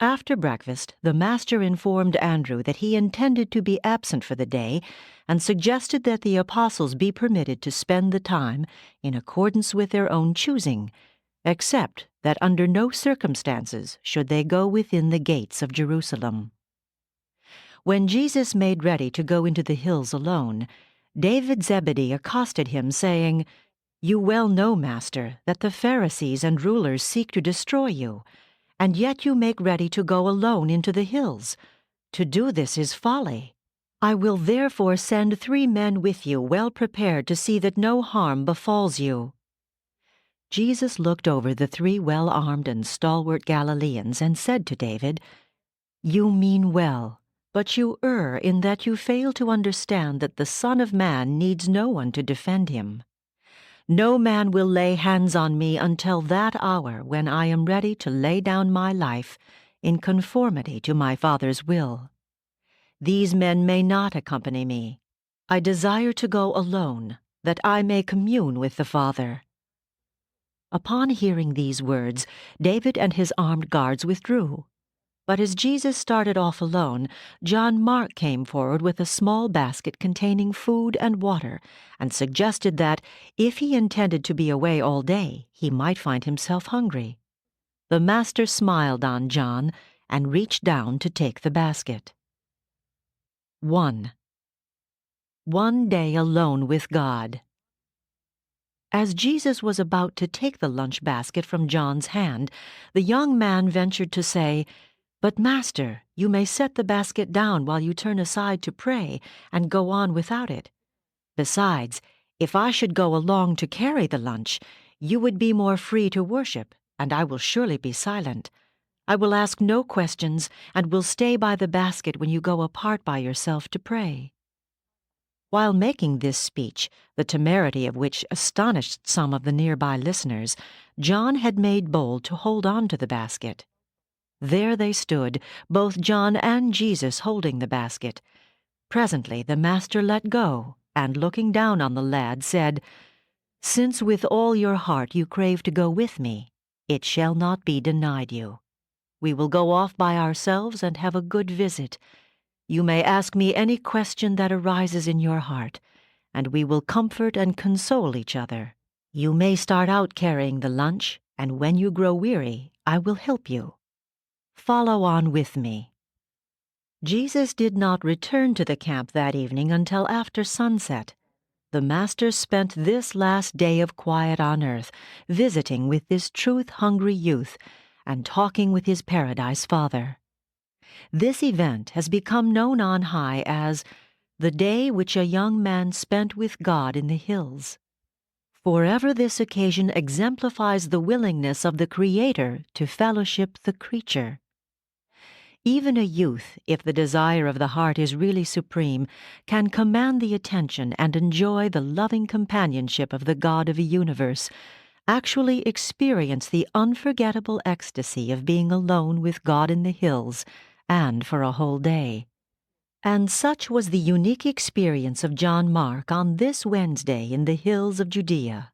After breakfast, the Master informed Andrew that he intended to be absent for the day, and suggested that the apostles be permitted to spend the time in accordance with their own choosing, except that under no circumstances should they go within the gates of Jerusalem. When Jesus made ready to go into the hills alone, David Zebedee accosted him, saying, "You well know, Master, that the Pharisees and rulers seek to destroy you, and yet you make ready to go alone into the hills. To do this is folly. I will therefore send 3 men with you well prepared to see that no harm befalls you." Jesus looked over the 3 well-armed and stalwart Galileans and said to David, "You mean well, but you err in that you fail to understand that the Son of Man needs no one to defend him. No man will lay hands on me until that hour when I am ready to lay down my life in conformity to my Father's will. These men may not accompany me. I desire to go alone, that I may commune with the Father." Upon hearing these words, David and his armed guards withdrew. But as Jesus started off alone, John Mark came forward with a small basket containing food and water, and suggested that, if he intended to be away all day, he might find himself hungry. The Master smiled on John and reached down to take the basket. 1. One day alone with God. As Jesus was about to take the lunch basket from John's hand, the young man ventured to say, "But, Master, you may set the basket down while you turn aside to pray and go on without it. Besides, if I should go along to carry the lunch, you would be more free to worship, and I will surely be silent. I will ask no questions and will stay by the basket when you go apart by yourself to pray." While making this speech, the temerity of which astonished some of the nearby listeners, John had made bold to hold on to the basket. There they stood, both John and Jesus holding the basket. Presently the Master let go, and looking down on the lad, said, "Since with all your heart you crave to go with me, it shall not be denied you. We will go off by ourselves and have a good visit. You may ask me any question that arises in your heart, and we will comfort and console each other. You may start out carrying the lunch, and when you grow weary, I will help you. Follow on with me." Jesus did not return to the camp that evening until after sunset. The Master spent this last day of quiet on earth, visiting with this truth-hungry youth and talking with his paradise Father. This event has become known on high as the day which a young man spent with God in the hills. Forever this occasion exemplifies the willingness of the Creator to fellowship the creature. Even a youth, if the desire of the heart is really supreme, can command the attention and enjoy the loving companionship of the God of the universe, actually experience the unforgettable ecstasy of being alone with God in the hills, and for a whole day. And such was the unique experience of John Mark on this Wednesday in the hills of Judea.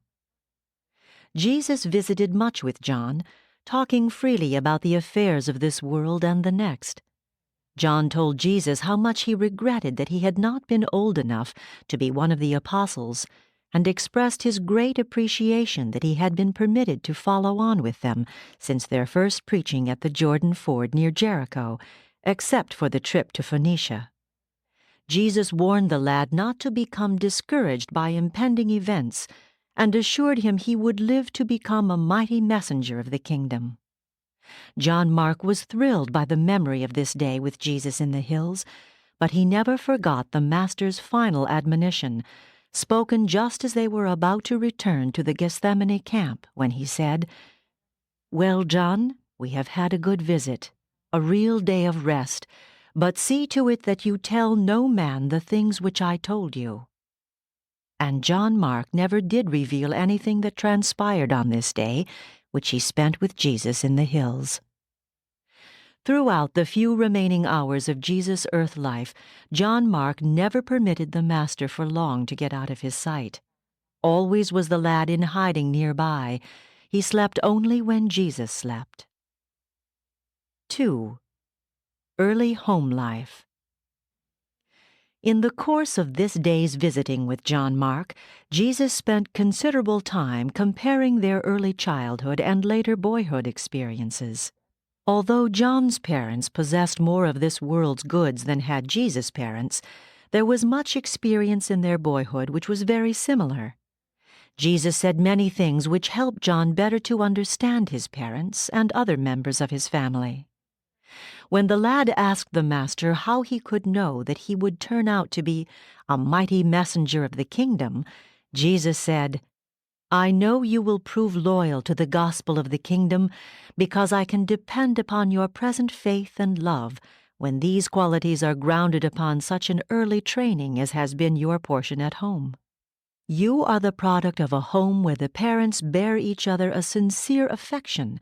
Jesus visited much with John, talking freely about the affairs of this world and the next. John told Jesus how much he regretted that he had not been old enough to be one of the apostles, and expressed his great appreciation that he had been permitted to follow on with them since their first preaching at the Jordan ford near Jericho, except for the trip to Phoenicia. Jesus warned the lad not to become discouraged by impending events, and assured him he would live to become a mighty messenger of the kingdom. John Mark was thrilled by the memory of this day with Jesus in the hills, but he never forgot the Master's final admonition, spoken just as they were about to return to the Gethsemane camp, when he said, "Well, John, we have had a good visit, a real day of rest, but see to it that you tell no man the things which I told you." And John Mark never did reveal anything that transpired on this day, which he spent with Jesus in the hills. Throughout the few remaining hours of Jesus' earth life, John Mark never permitted the Master for long to get out of his sight. Always was the lad in hiding nearby. He slept only when Jesus slept. 2. Early Home Life. In the course of this day's visiting with John Mark, Jesus spent considerable time comparing their early childhood and later boyhood experiences. Although John's parents possessed more of this world's goods than had Jesus' parents, there was much experience in their boyhood which was very similar. Jesus said many things which helped John better to understand his parents and other members of his family. When the lad asked the Master how he could know that he would turn out to be a mighty messenger of the kingdom, Jesus said, "I know you will prove loyal to the gospel of the kingdom because I can depend upon your present faith and love when these qualities are grounded upon such an early training as has been your portion at home. You are the product of a home where the parents bear each other a sincere affection,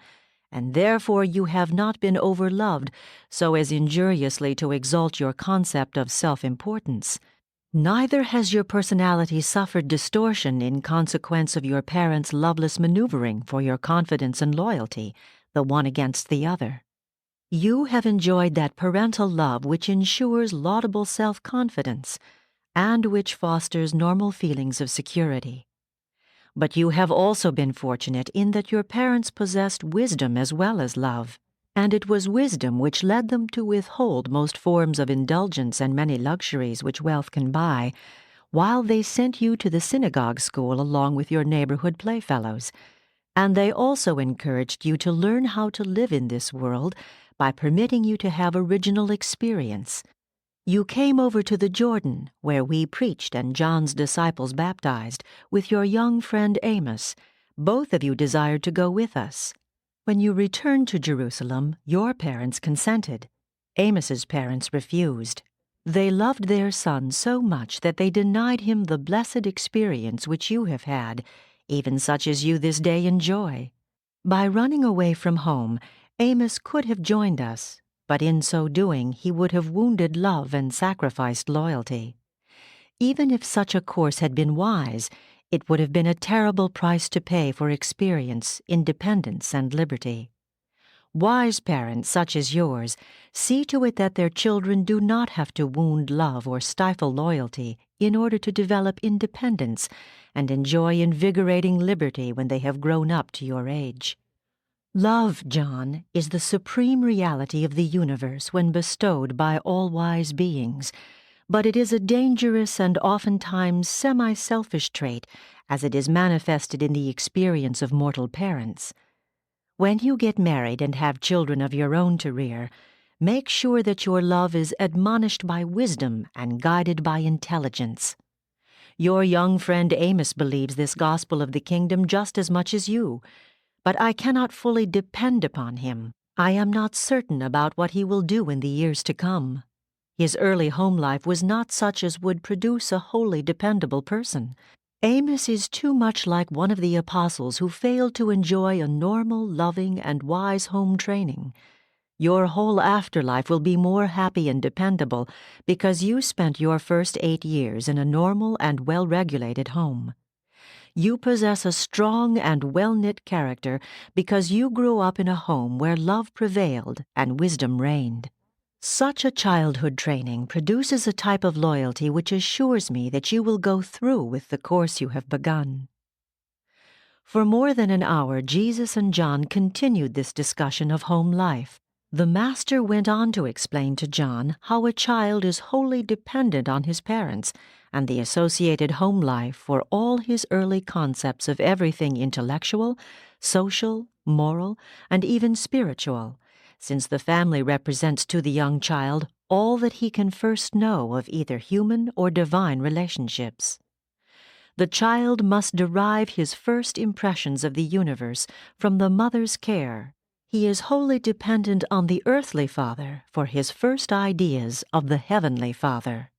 and therefore you have not been overloved so as injuriously to exalt your concept of self-importance. Neither has your personality suffered distortion in consequence of your parents' loveless maneuvering for your confidence and loyalty, the one against the other. You have enjoyed that parental love which ensures laudable self-confidence and which fosters normal feelings of security. But you have also been fortunate in that your parents possessed wisdom as well as love, and it was wisdom which led them to withhold most forms of indulgence and many luxuries which wealth can buy, while they sent you to the synagogue school along with your neighborhood playfellows, and they also encouraged you to learn how to live in this world by permitting you to have original experience. You came over to the Jordan, where we preached and John's disciples baptized, with your young friend Amos. Both of you desired to go with us. When you returned to Jerusalem, your parents consented. Amos's parents refused. They loved their son so much that they denied him the blessed experience which you have had, even such as you this day enjoy. By running away from home, Amos could have joined us, but in so doing he would have wounded love and sacrificed loyalty. Even if such a course had been wise, it would have been a terrible price to pay for experience, independence, and liberty. Wise parents such as yours see to it that their children do not have to wound love or stifle loyalty in order to develop independence and enjoy invigorating liberty when they have grown up to your age. Love, John, is the supreme reality of the universe when bestowed by all-wise beings, but it is a dangerous and oftentimes semi-selfish trait as it is manifested in the experience of mortal parents. When you get married and have children of your own to rear, make sure that your love is admonished by wisdom and guided by intelligence. Your young friend Amos believes this gospel of the kingdom just as much as you, but I cannot fully depend upon him. I am not certain about what he will do in the years to come. His early home life was not such as would produce a wholly dependable person. Amos is too much like one of the apostles who failed to enjoy a normal, loving, and wise home training. Your whole afterlife will be more happy and dependable because you spent your first 8 years in a normal and well-regulated home. You possess a strong and well-knit character because you grew up in a home where love prevailed and wisdom reigned. Such a childhood training produces a type of loyalty which assures me that you will go through with the course you have begun. For more than an hour, Jesus and John continued this discussion of home life. The Master went on to explain to John how a child is wholly dependent on his parents and the associated home life for all his early concepts of everything intellectual, social, moral, and even spiritual, since the family represents to the young child all that he can first know of either human or divine relationships. The child must derive his first impressions of the universe from the mother's care. He is wholly dependent on the earthly father for his first ideas of the heavenly Father.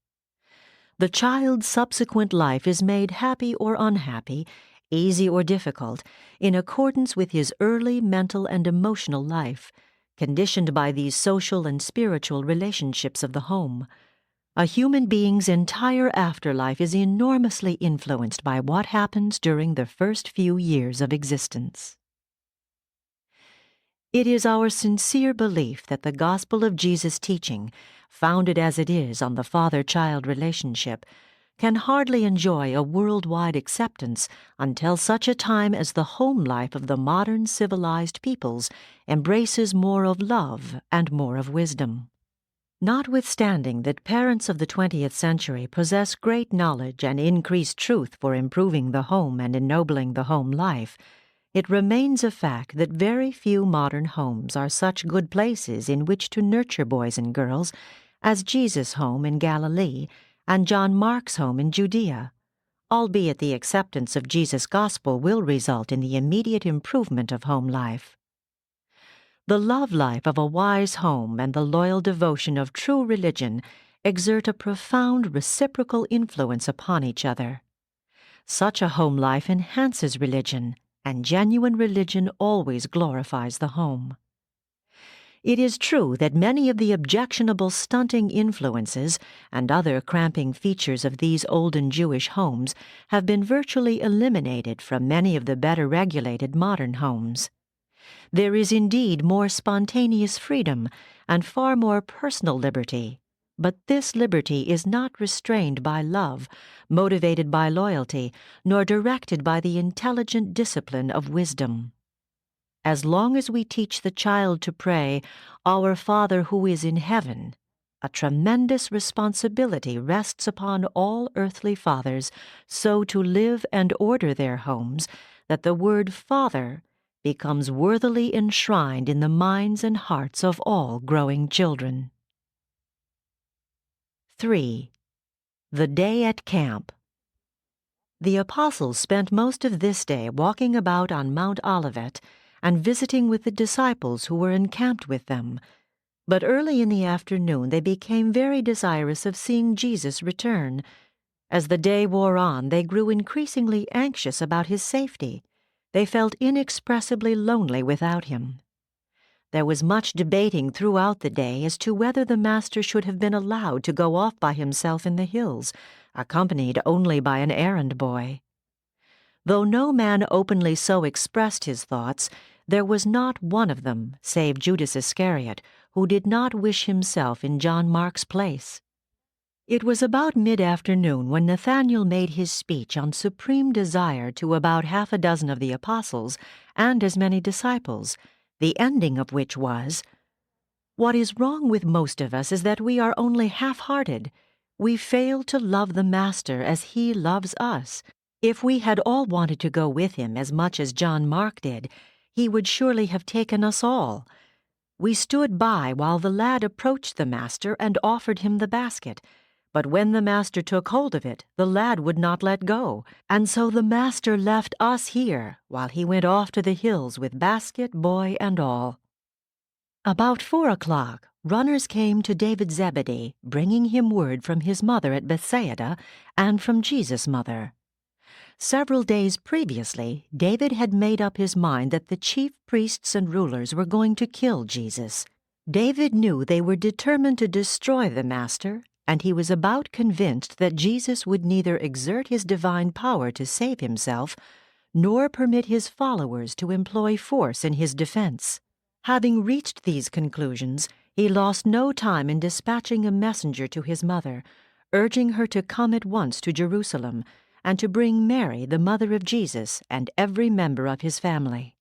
The child's subsequent life is made happy or unhappy, easy or difficult, in accordance with his early mental and emotional life, conditioned by these social and spiritual relationships of the home. A human being's entire afterlife is enormously influenced by what happens during the first few years of existence. It is our sincere belief that the gospel of Jesus' teaching, founded as it is on the father-child relationship, can hardly enjoy a worldwide acceptance until such a time as the home life of the modern civilized peoples embraces more of love and more of wisdom. Notwithstanding that parents of the 20th century possess great knowledge and increased truth for improving the home and ennobling the home life, it remains a fact that very few modern homes are such good places in which to nurture boys and girls as Jesus' home in Galilee and John Mark's home in Judea, albeit the acceptance of Jesus' gospel will result in the immediate improvement of home life. The love life of a wise home and the loyal devotion of true religion exert a profound reciprocal influence upon each other. Such a home life enhances religion, and genuine religion always glorifies the home. It is true that many of the objectionable stunting influences and other cramping features of these olden Jewish homes have been virtually eliminated from many of the better regulated modern homes. There is indeed more spontaneous freedom and far more personal liberty, but this liberty is not restrained by love, motivated by loyalty, nor directed by the intelligent discipline of wisdom. As long as we teach the child to pray, "Our Father who is in heaven," a tremendous responsibility rests upon all earthly fathers so to live and order their homes that the word Father becomes worthily enshrined in the minds and hearts of all growing children. 3. The Day at Camp. The apostles spent most of this day walking about on Mount Olivet and visiting with the disciples who were encamped with them. But early in the afternoon they became very desirous of seeing Jesus return. As the day wore on, they grew increasingly anxious about his safety. They felt inexpressibly lonely without him. There was much debating throughout the day as to whether the Master should have been allowed to go off by himself in the hills, accompanied only by an errand boy. Though no man openly so expressed his thoughts, there was not one of them, save Judas Iscariot, who did not wish himself in John Mark's place. It was about mid-afternoon when Nathanael made his speech on supreme desire to about half a dozen of the apostles and as many disciples, the ending of which was, "What is wrong with most of us is that we are only half-hearted. We fail to love the Master as he loves us. If we had all wanted to go with him as much as John Mark did, he would surely have taken us all. We stood by while the lad approached the Master and offered him the basket. But when the Master took hold of it, the lad would not let go, and so the Master left us here while he went off to the hills with basket, boy, and all." About 4 o'clock, runners came to David Zebedee, bringing him word from his mother at Bethsaida and from Jesus' mother. Several days previously, David had made up his mind that the chief priests and rulers were going to kill Jesus. David knew they were determined to destroy the Master, and he was about convinced that Jesus would neither exert his divine power to save himself, nor permit his followers to employ force in his defense. Having reached these conclusions, he lost no time in dispatching a messenger to his mother, urging her to come at once to Jerusalem, and to bring Mary, the mother of Jesus, and every member of his family.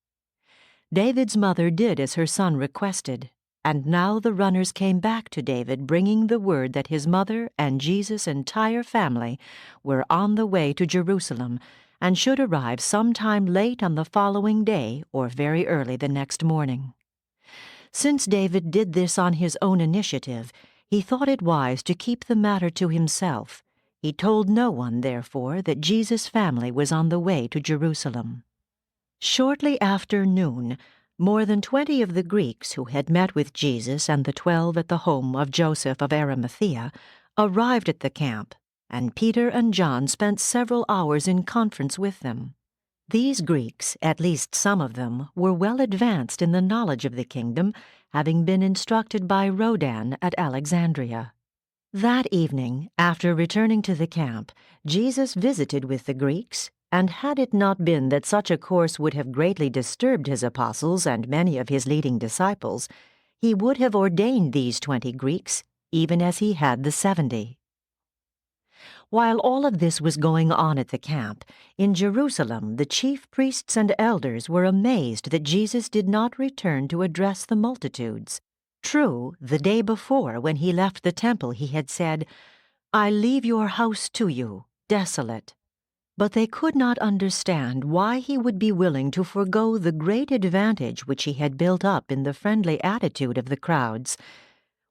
David's mother did as her son requested, and now the runners came back to David bringing the word that his mother and Jesus' entire family were on the way to Jerusalem and should arrive sometime late on the following day or very early the next morning. Since David did this on his own initiative, he thought it wise to keep the matter to himself. He told no one, therefore, that Jesus' family was on the way to Jerusalem. Shortly after noon, more than 20 of the Greeks who had met with Jesus and the 12 at the home of Joseph of Arimathea arrived at the camp, and Peter and John spent several hours in conference with them. These Greeks, at least some of them, were well advanced in the knowledge of the kingdom, having been instructed by Rhodan at Alexandria. That evening, after returning to the camp, Jesus visited with the Greeks, and had it not been that such a course would have greatly disturbed his apostles and many of his leading disciples, he would have ordained these 20 Greeks, even as he had the 70. While all of this was going on at the camp, in Jerusalem the chief priests and elders were amazed that Jesus did not return to address the multitudes. True, the day before, when he left the temple, he had said, "I leave your house to you, desolate." But they could not understand why he would be willing to forego the great advantage which he had built up in the friendly attitude of the crowds.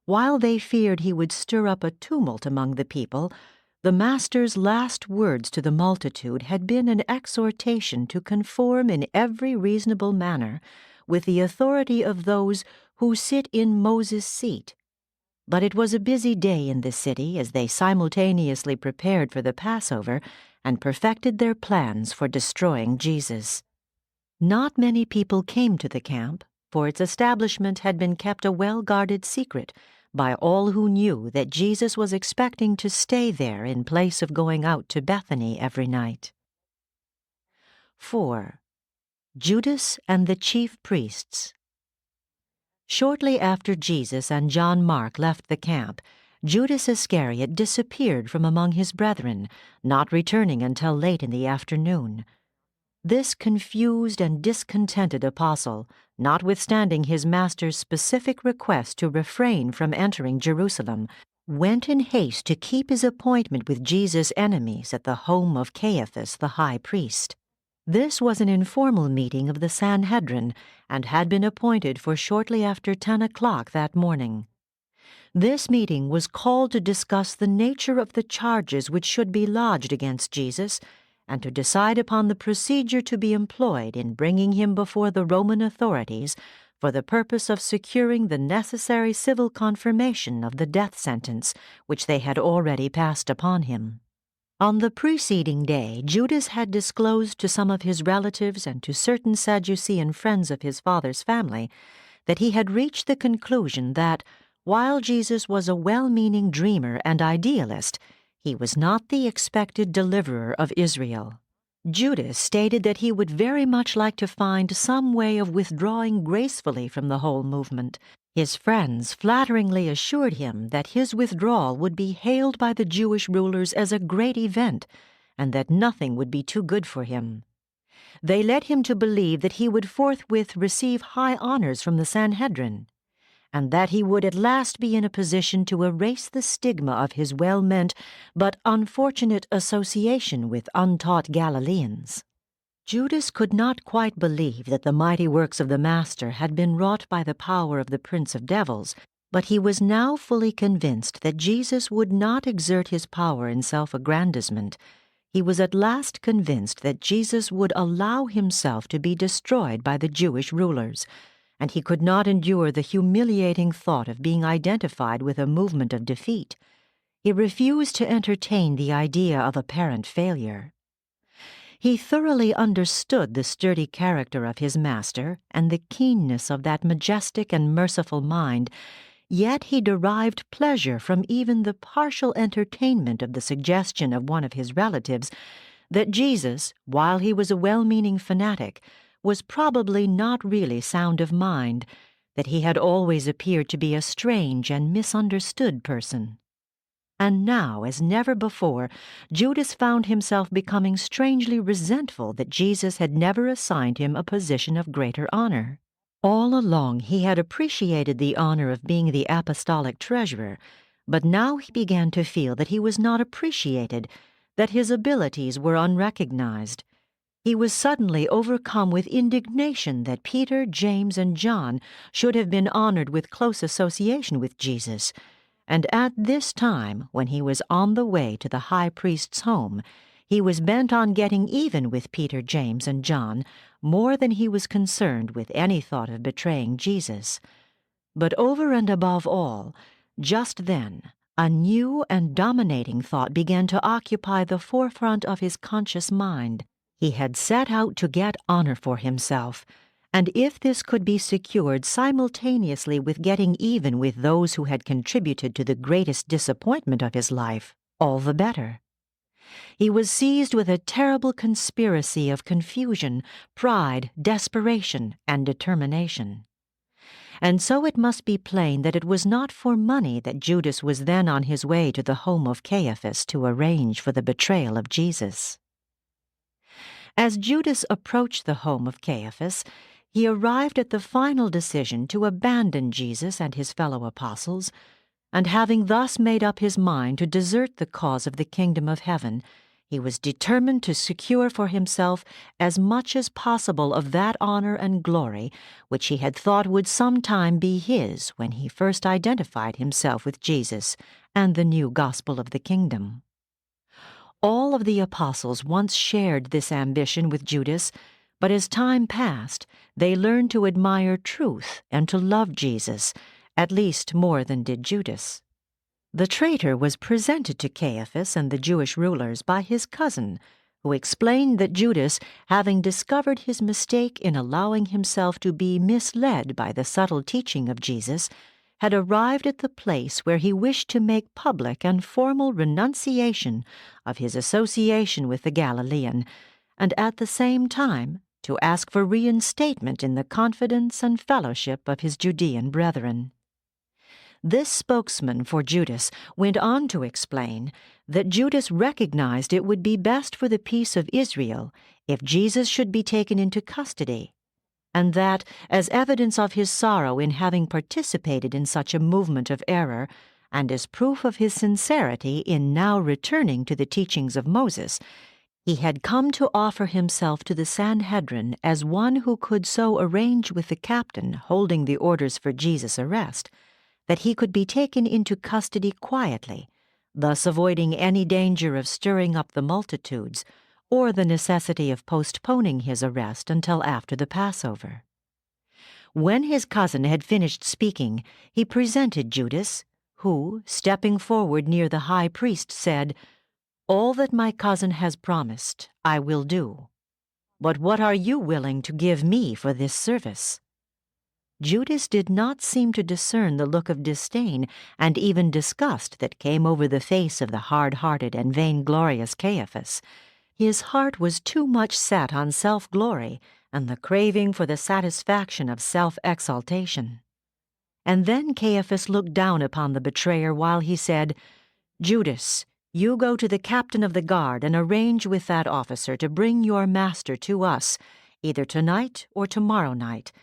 While they feared he would stir up a tumult among the people, the Master's last words to the multitude had been an exhortation to conform in every reasonable manner with the authority of those who sit in Moses' seat. But it was a busy day in the city as they simultaneously prepared for the Passover and perfected their plans for destroying Jesus. Not many people came to the camp, for its establishment had been kept a well-guarded secret by all who knew that Jesus was expecting to stay there in place of going out to Bethany every night. 4. Judas and the chief priests. Shortly after Jesus and John Mark left the camp, Judas Iscariot disappeared from among his brethren, not returning until late in the afternoon. This confused and discontented apostle, notwithstanding his master's specific request to refrain from entering Jerusalem, went in haste to keep his appointment with Jesus' enemies at the home of Caiaphas the high priest. This was an informal meeting of the Sanhedrin and had been appointed for shortly after 10 o'clock that morning. This meeting was called to discuss the nature of the charges which should be lodged against Jesus and to decide upon the procedure to be employed in bringing him before the Roman authorities for the purpose of securing the necessary civil confirmation of the death sentence which they had already passed upon him. On the preceding day, Judas had disclosed to some of his relatives and to certain Sadducean friends of his father's family that he had reached the conclusion that, while Jesus was a well-meaning dreamer and idealist, he was not the expected deliverer of Israel. Judas stated that he would very much like to find some way of withdrawing gracefully from the whole movement. His friends flatteringly assured him that his withdrawal would be hailed by the Jewish rulers as a great event, and that nothing would be too good for him. They led him to believe that he would forthwith receive high honors from the Sanhedrin, and that he would at last be in a position to erase the stigma of his well-meant but unfortunate association with untaught Galileans. Judas could not quite believe that the mighty works of the Master had been wrought by the power of the Prince of Devils, but he was now fully convinced that Jesus would not exert his power in self-aggrandizement. He was at last convinced that Jesus would allow himself to be destroyed by the Jewish rulers, and he could not endure the humiliating thought of being identified with a movement of defeat. He refused to entertain the idea of apparent failure. He thoroughly understood the sturdy character of his master and the keenness of that majestic and merciful mind, yet he derived pleasure from even the partial entertainment of the suggestion of one of his relatives that Jesus, while he was a well-meaning fanatic, was probably not really sound of mind, that he had always appeared to be a strange and misunderstood person. And now, as never before, Judas found himself becoming strangely resentful that Jesus had never assigned him a position of greater honor. All along he had appreciated the honor of being the apostolic treasurer, but now he began to feel that he was not appreciated, that his abilities were unrecognized. He was suddenly overcome with indignation that Peter, James, and John should have been honored with close association with Jesus, and at this time, when he was on the way to the high priest's home, he was bent on getting even with Peter, James, and John more than he was concerned with any thought of betraying Jesus. But over and above all, just then, a new and dominating thought began to occupy the forefront of his conscious mind. He had set out to get honor for himself, and if this could be secured simultaneously with getting even with those who had contributed to the greatest disappointment of his life, all the better. He was seized with a terrible conspiracy of confusion, pride, desperation, and determination. And so it must be plain that it was not for money that Judas was then on his way to the home of Caiaphas to arrange for the betrayal of Jesus. As Judas approached the home of Caiaphas, he arrived at the final decision to abandon Jesus and his fellow apostles, and having thus made up his mind to desert the cause of the kingdom of heaven, he was determined to secure for himself as much as possible of that honor and glory which he had thought would sometime be his when he first identified himself with Jesus and the new gospel of the kingdom. All of the apostles once shared this ambition with Judas, but as time passed, they learned to admire truth and to love Jesus, at least more than did Judas. The traitor was presented to Caiaphas and the Jewish rulers by his cousin, who explained that Judas, having discovered his mistake in allowing himself to be misled by the subtle teaching of Jesus, had arrived at the place where he wished to make public and formal renunciation of his association with the Galilean, and at the same time to ask for reinstatement in the confidence and fellowship of his Judean brethren. This spokesman for Judas went on to explain that Judas recognized it would be best for the peace of Israel if Jesus should be taken into custody, and that, as evidence of his sorrow in having participated in such a movement of error, and as proof of his sincerity in now returning to the teachings of Moses, he had come to offer himself to the Sanhedrin as one who could so arrange with the captain holding the orders for Jesus' arrest that he could be taken into custody quietly, thus avoiding any danger of stirring up the multitudes or the necessity of postponing his arrest until after the Passover. When his cousin had finished speaking, he presented Judas, who, stepping forward near the high priest, said, "All that my cousin has promised, I will do. But what are you willing to give me for this service?" Judas did not seem to discern the look of disdain and even disgust that came over the face of the hard-hearted and vainglorious Caiaphas. His heart was too much set on self-glory and the craving for the satisfaction of self-exaltation. And then Caiaphas looked down upon the betrayer while he said, "Judas, you go to the captain of the guard and arrange with that officer to bring your master to us, either tonight or tomorrow night,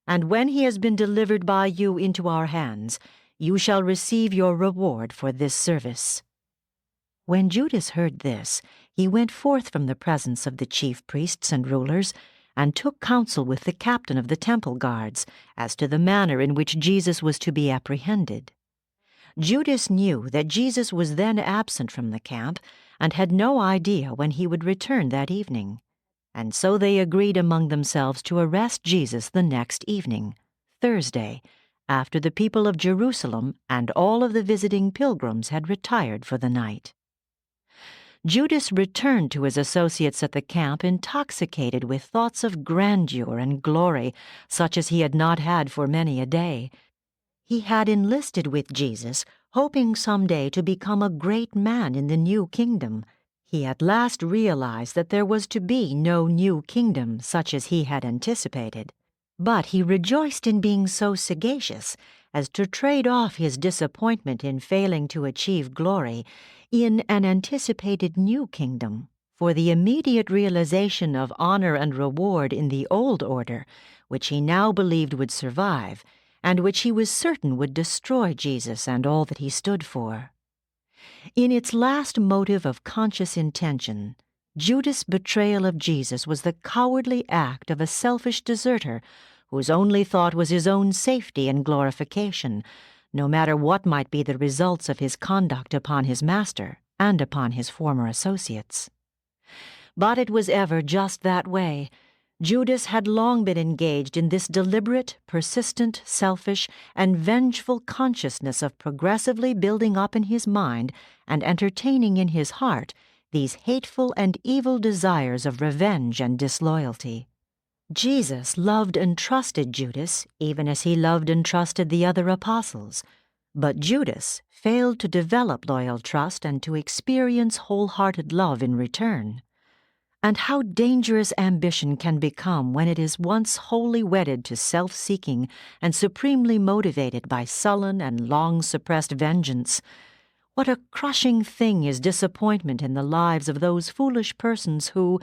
and when he has been delivered by you into our hands, you shall receive your reward for this service." When Judas heard this, he went forth from the presence of the chief priests and rulers, and took counsel with the captain of the temple guards as to the manner in which Jesus was to be apprehended. Judas knew that Jesus was then absent from the camp, and had no idea when he would return that evening. And so they agreed among themselves to arrest Jesus the next evening, Thursday, after the people of Jerusalem and all of the visiting pilgrims had retired for the night. Judas returned to his associates at the camp intoxicated with thoughts of grandeur and glory such as he had not had for many a day. He had enlisted with Jesus, hoping someday to become a great man in the new kingdom. He at last realized that there was to be no new kingdom such as he had anticipated. But he rejoiced in being so sagacious as to trade off his disappointment in failing to achieve glory in an anticipated new kingdom for the immediate realization of honor and reward in the old order, which he now believed would survive, and which he was certain would destroy Jesus and all that he stood for. In its last motive of conscious intention, Judas' betrayal of Jesus was the cowardly act of a selfish deserter whose only thought was his own safety and glorification, no matter what might be the results of his conduct upon his master and upon his former associates. But it was ever just that way. Judas had long been engaged in this deliberate, persistent, selfish, and vengeful consciousness of progressively building up in his mind and entertaining in his heart these hateful and evil desires of revenge and disloyalty. Jesus loved and trusted Judas even as he loved and trusted the other apostles, but Judas failed to develop loyal trust and to experience wholehearted love in return. And how dangerous ambition can become when it is once wholly wedded to self-seeking and supremely motivated by sullen and long-suppressed vengeance. What a crushing thing is disappointment in the lives of those foolish persons who,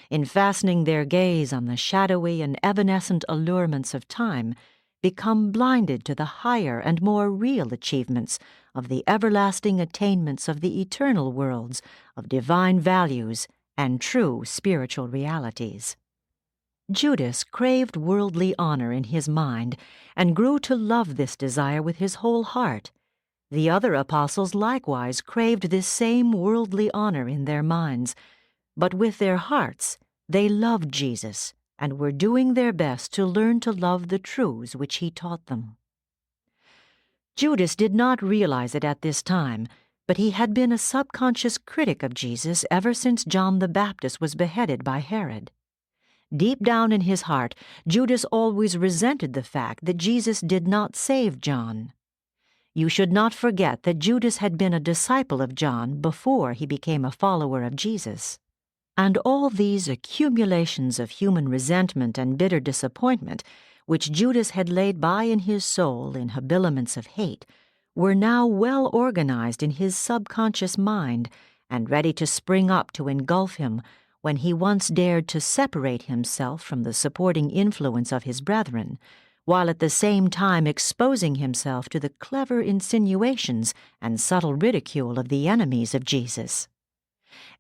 in fastening their gaze on the shadowy and evanescent allurements of time, become blinded to the higher and more real achievements of the everlasting attainments of the eternal worlds of divine values and true spiritual realities. Judas craved worldly honor in his mind and grew to love this desire with his whole heart. The other apostles likewise craved this same worldly honor in their minds, but with their hearts they loved Jesus and were doing their best to learn to love the truths which he taught them. Judas did not realize it at this time, but he had been a subconscious critic of Jesus ever since John the Baptist was beheaded by Herod. Deep down in his heart, Judas always resented the fact that Jesus did not save John. You should not forget that Judas had been a disciple of John before he became a follower of Jesus. And all these accumulations of human resentment and bitter disappointment, which Judas had laid by in his soul in habiliments of hate, were now well organized in his subconscious mind and ready to spring up to engulf him when he once dared to separate himself from the supporting influence of his brethren, while at the same time exposing himself to the clever insinuations and subtle ridicule of the enemies of Jesus.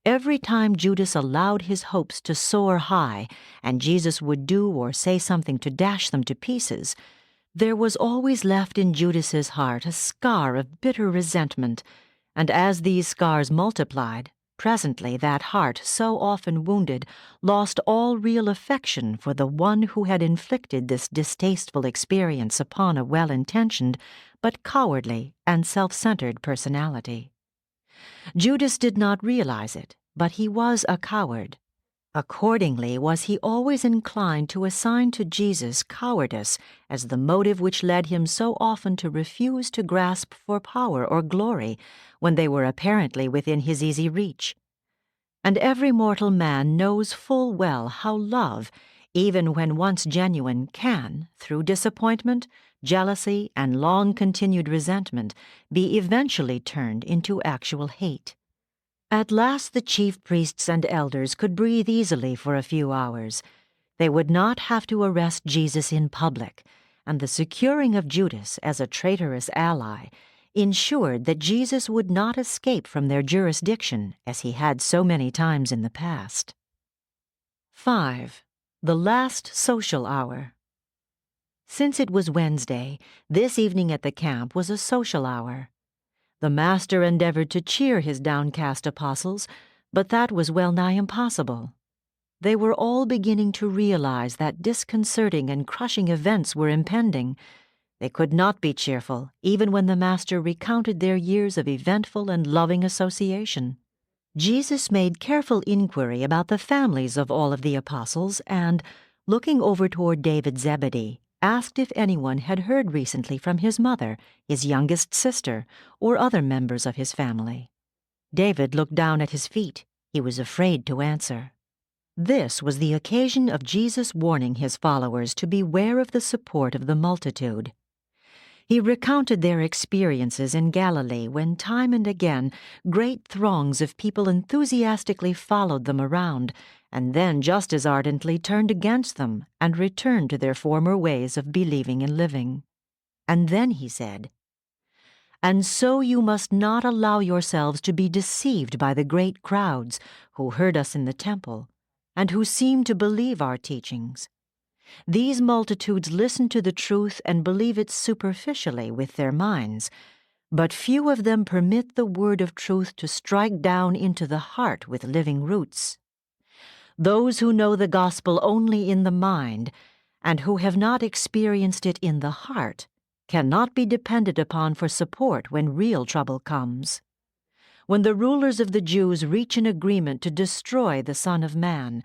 Every time Judas allowed his hopes to soar high and Jesus would do or say something to dash them to pieces, there was always left in Judas's heart a scar of bitter resentment, and as these scars multiplied, presently that heart, so often wounded, lost all real affection for the one who had inflicted this distasteful experience upon a well-intentioned but cowardly and self-centered personality. Judas did not realize it, but he was a coward. Accordingly was he always inclined to assign to Jesus cowardice as the motive which led him so often to refuse to grasp for power or glory when they were apparently within his easy reach. And every mortal man knows full well how love, even when once genuine, can, through disappointment, jealousy, and long-continued resentment, be eventually turned into actual hate. At last the chief priests and elders could breathe easily for a few hours. They would not have to arrest Jesus in public, and the securing of Judas as a traitorous ally ensured that Jesus would not escape from their jurisdiction as he had so many times in the past. 5. The last social hour. Since it was Wednesday, this evening at the camp was a social hour. The Master endeavored to cheer his downcast apostles, but that was well-nigh impossible. They were all beginning to realize that disconcerting and crushing events were impending. They could not be cheerful, even when the Master recounted their years of eventful and loving association. Jesus made careful inquiry about the families of all of the apostles and, looking over toward David Zebedee, asked if anyone had heard recently from his mother, his youngest sister, or other members of his family. David looked down at his feet. He was afraid to answer. This was the occasion of Jesus warning his followers to beware of the support of the multitude. He recounted their experiences in Galilee when time and again great throngs of people enthusiastically followed them around, and then just as ardently turned against them and returned to their former ways of believing and living. And then he said, "And so you must not allow yourselves to be deceived by the great crowds who heard us in the temple, and who seem to believe our teachings. These multitudes listen to the truth and believe it superficially with their minds, but few of them permit the word of truth to strike down into the heart with living roots. Those who know the gospel only in the mind, and who have not experienced it in the heart, cannot be depended upon for support when real trouble comes. When the rulers of the Jews reach an agreement to destroy the Son of Man,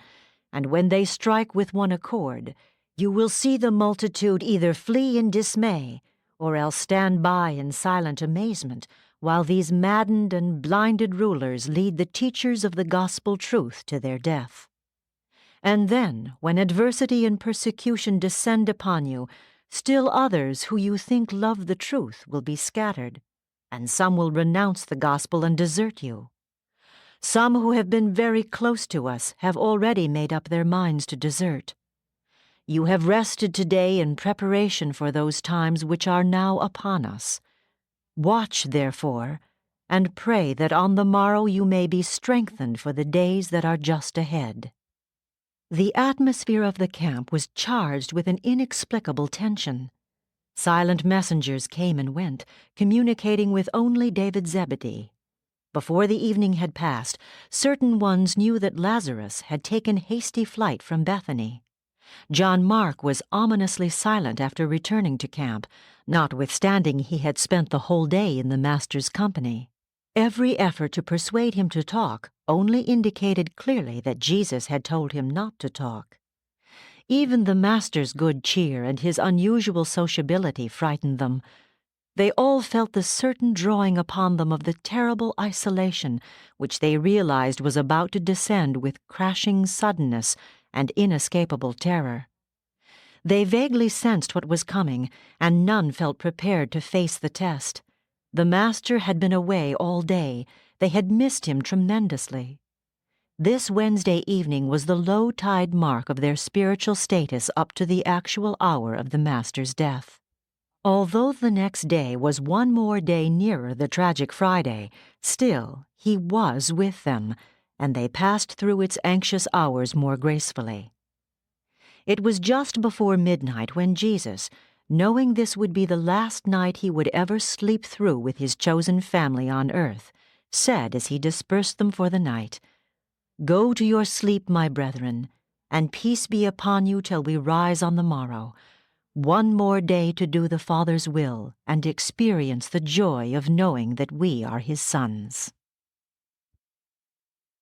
and when they strike with one accord, you will see the multitude either flee in dismay or else stand by in silent amazement while these maddened and blinded rulers lead the teachers of the gospel truth to their death. And then, when adversity and persecution descend upon you, still others who you think love the truth will be scattered, and some will renounce the gospel and desert you. Some who have been very close to us have already made up their minds to desert. You have rested today in preparation for those times which are now upon us. Watch, therefore, and pray that on the morrow you may be strengthened for the days that are just ahead." The atmosphere of the camp was charged with an inexplicable tension. Silent messengers came and went, communicating with only David Zebedee. Before the evening had passed, certain ones knew that Lazarus had taken hasty flight from Bethany. John Mark was ominously silent after returning to camp, notwithstanding he had spent the whole day in the Master's company. Every effort to persuade him to talk only indicated clearly that Jesus had told him not to talk. Even the master's good cheer and his unusual sociability frightened them. They all felt the certain drawing upon them of the terrible isolation which they realized was about to descend with crashing suddenness and inescapable terror. They vaguely sensed what was coming, and none felt prepared to face the test. The master had been away all day. They had missed him tremendously. This Wednesday evening was the low tide mark of their spiritual status up to the actual hour of the master's death. Although the next day was one more day nearer the tragic Friday, still he was with them, and they passed through its anxious hours more gracefully. It was just before midnight when Jesus, knowing this would be the last night he would ever sleep through with his chosen family on earth, said as he dispersed them for the night, "Go to your sleep, my brethren, and peace be upon you till we rise on the morrow. One more day to do the Father's will and experience the joy of knowing that we are his sons."